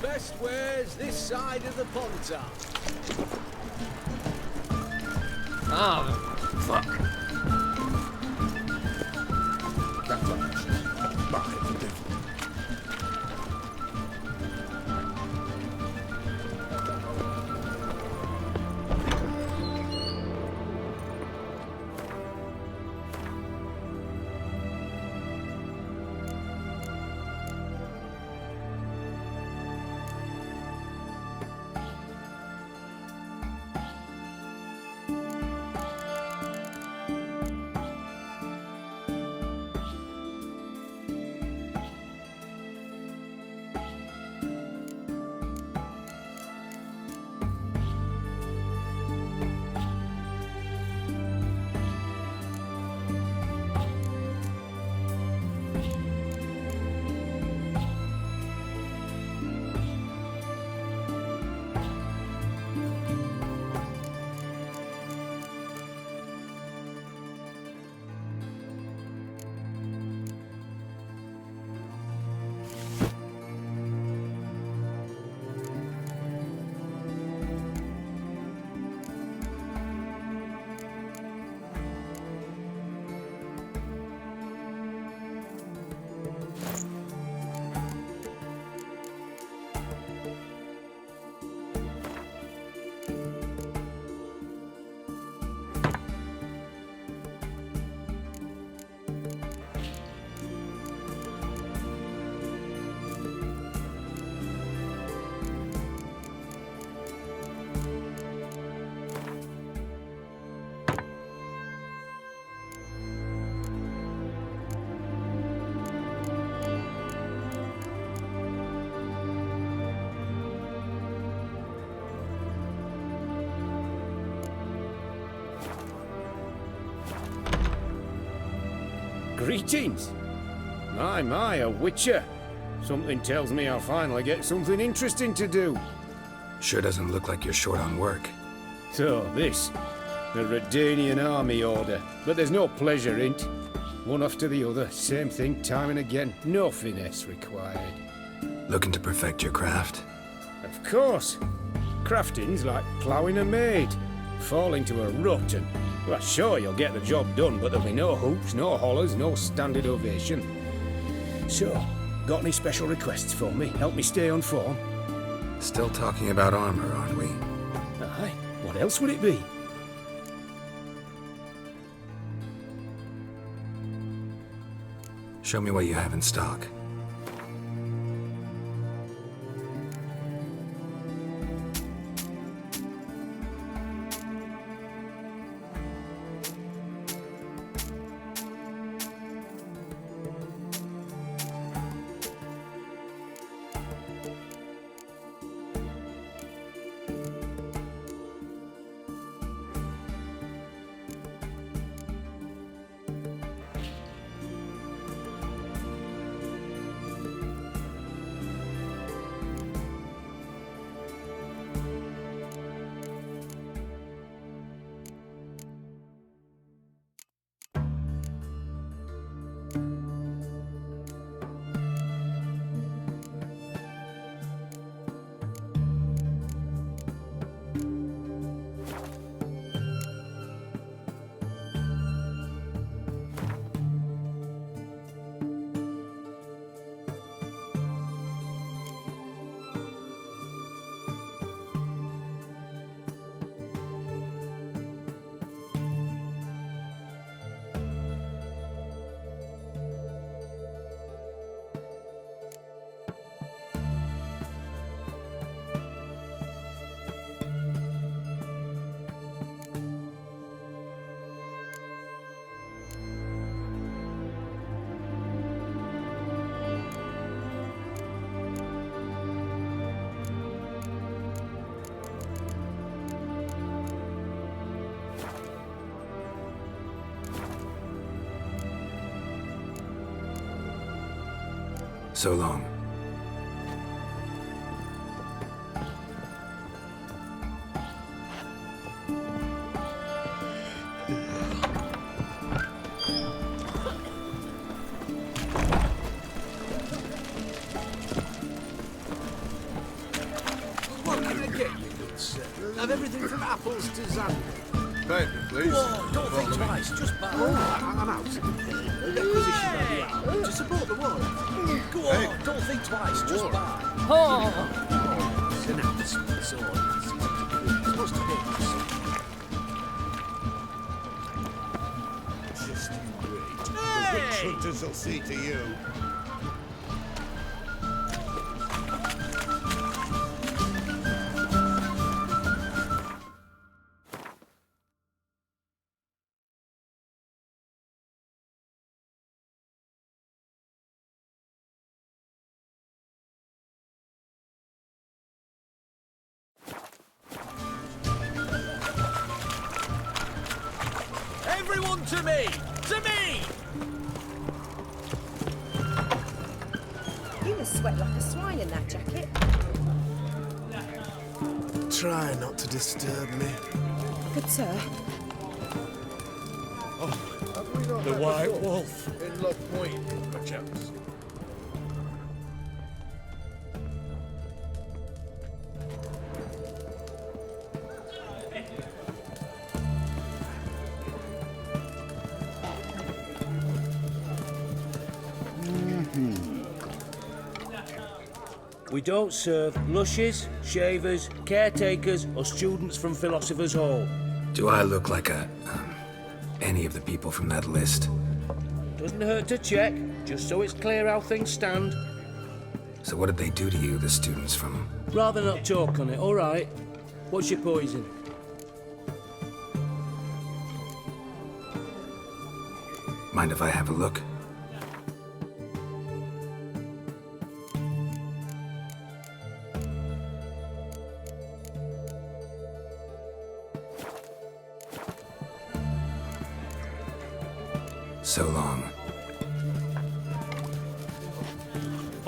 Best wares this side of the Pontar. Ah, fuck. Greetings. My, a witcher. Something tells me I'll finally get something interesting to do. Sure doesn't look like you're short on work. So, this. The Redanian army order. But there's no pleasure in 't. One after the other, same thing time and again. No finesse required. Looking to perfect your craft? Of course. Crafting's like ploughing a maid. Fall into a rut and... Well, sure, you'll get the job done, but there'll be no hoops, no hollers, no standard ovation. So, got any special requests for me? Help me stay on form? Still talking about armor, aren't we? Aye. What else would it be? Show me what you have in stock. So long. What can I get you, good sir? Have everything from apples to zan. Paper, please. Whoa, don't think twice, just buy. I'm out. Requisition by the hour to support the war. Go on, don't think twice, just buy. Oh! So now the small sword. It's supposed to be. Just you wait. The witch hunters will see to you. Everyone to me! To me! You must sweat like a swine in that jacket. Try not to disturb me. Good sir. The White Wolf. In Lock Point, perchance. We don't serve lushes, shavers, caretakers, or students from Philosopher's Hall. Do I look like any of the people from that list? Doesn't hurt to check, just so it's clear how things stand. So what did they do to you, the students from... Rather not talk on it, all right? What's your poison? Mind if I have a look? So long.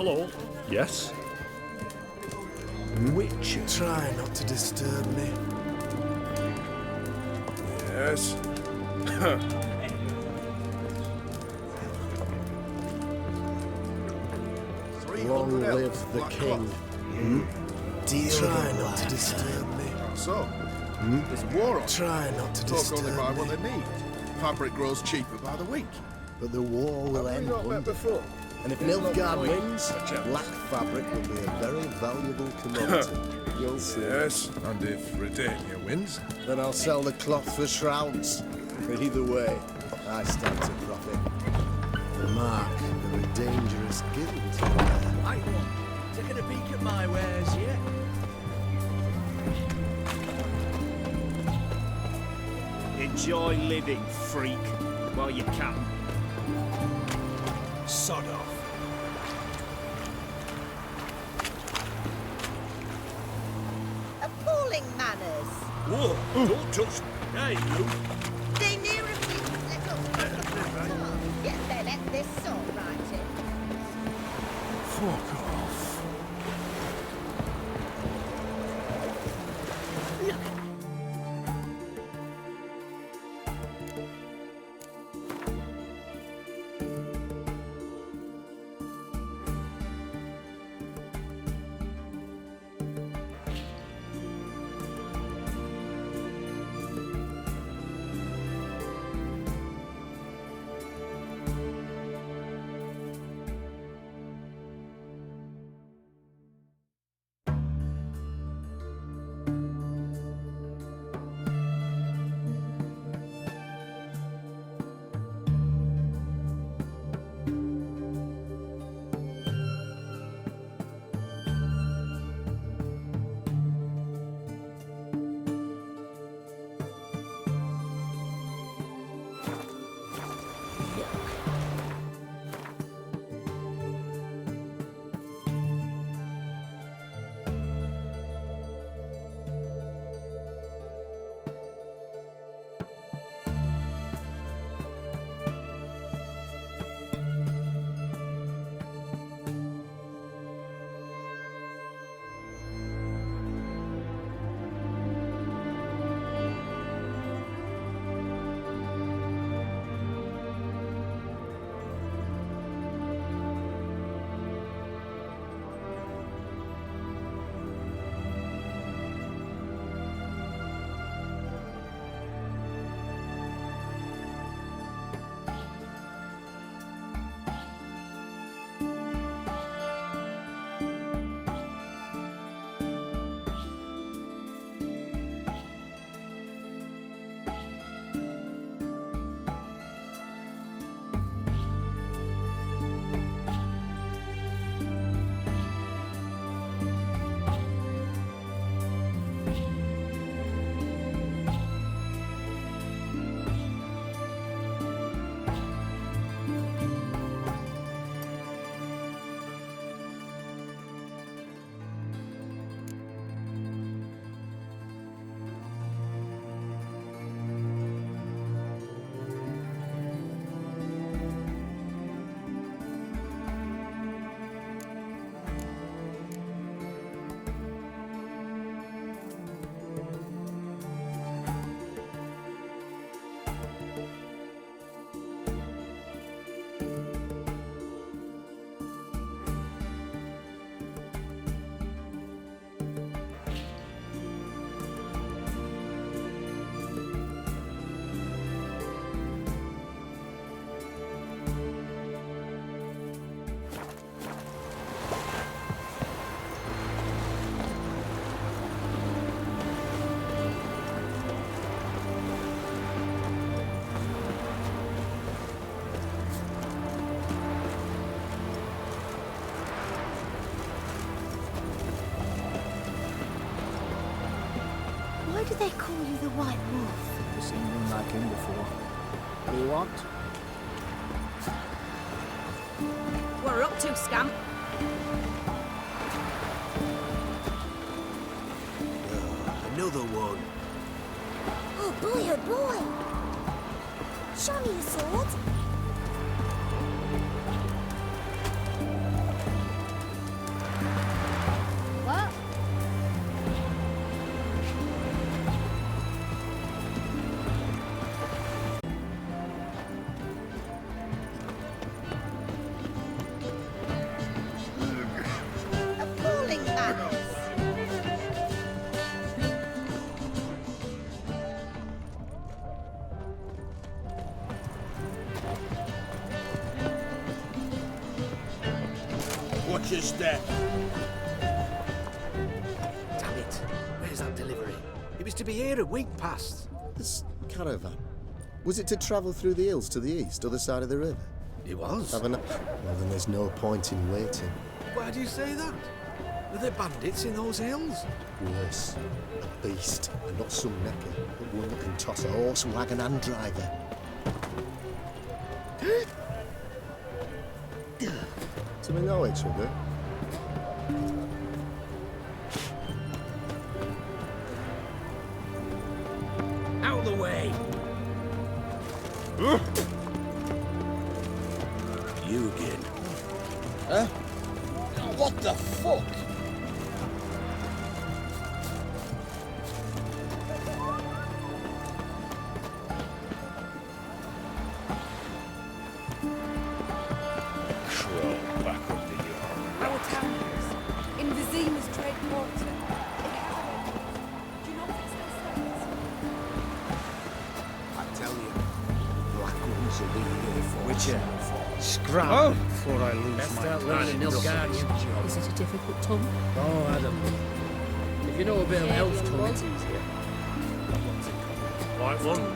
Hello. Yes? Witcher. Try not to disturb me. Yes. Long live the king. Try not to disturb me. So, there's war on. Try not to Folk disturb only buy me. what they need. Fabric grows cheaper by the week. But the war will Have we end not met one day. before? And if It's not Nilfgaard the point. wins, Perchance. black fabric will be a very valuable commodity. You'll see. Yes, and if Redania wins, Then I'll sell the cloth for shrouds. Either way, I stand to profit. The mark of a dangerous guild. I taking a peek at my wares yet? Enjoy living, freak, while you can. Sod off. Appalling manners. Whoa, don't touch me. Hey, you. They near refuse little Yet they let this sort right in. Fuck off. Why do they call you the White Wolf? Never seen one like him before. What do you want? What are up to, scamp? Another one. Oh boy, Show me your sword. Manchester. Damn it. Where's that delivery? It was to be here a week past. This caravan. Was it to travel through the hills to the east, other side of the river? It was. Well, then there's no point in waiting. Why do you say that? Are there bandits in those hills? Worse. A beast, and not some necker, but one that can toss a horse, wagon and driver. Do we know each other? Out of the way. You again. Huh? What the fuck? Crawl back up the yard. Our towns in Vizima's trade quarter. I tell you, black ones will be here for Witcher, scrap before I lose Best my out learning Nilfgaardian. Is it a difficult tongue? Oh, Adam. If you know a bit of elf tongue, it's easier. Right one. Of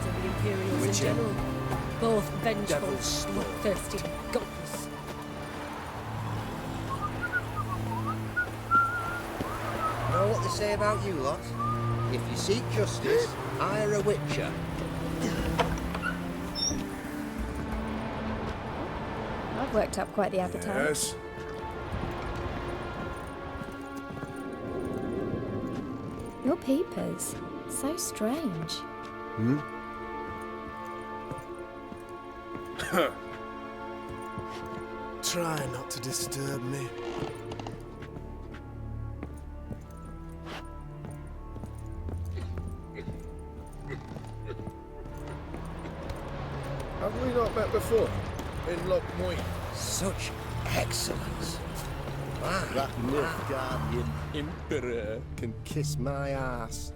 the Imperials in Witcher. general. Both vengeful, Devil's bloodthirsty, godless. Know what they say about you lot? If you seek justice, hire a witcher. I've worked up quite the appetite. Yes. Your peepers. So strange. Hmm? Try not to disturb me. Have we not met before? In Lockmoy? Such excellence. That Nilfgaardian Emperor can kiss my ass.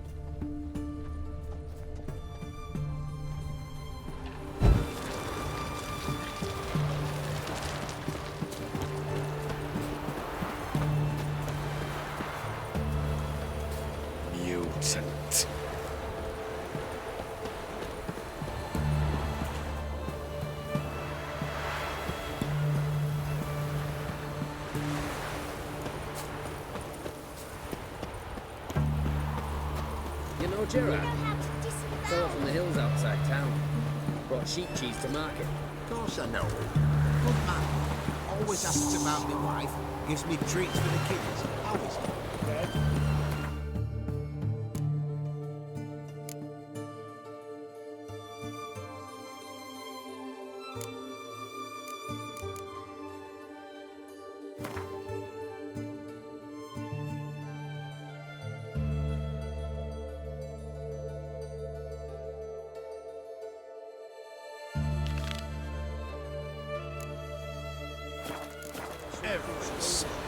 Mutant. You know Gerard? Fella from the hills outside town. Brought sheep cheese to market. Of course I know. Good man. Always asks about my wife. Gives me treats for the kids. How is he? Everyone.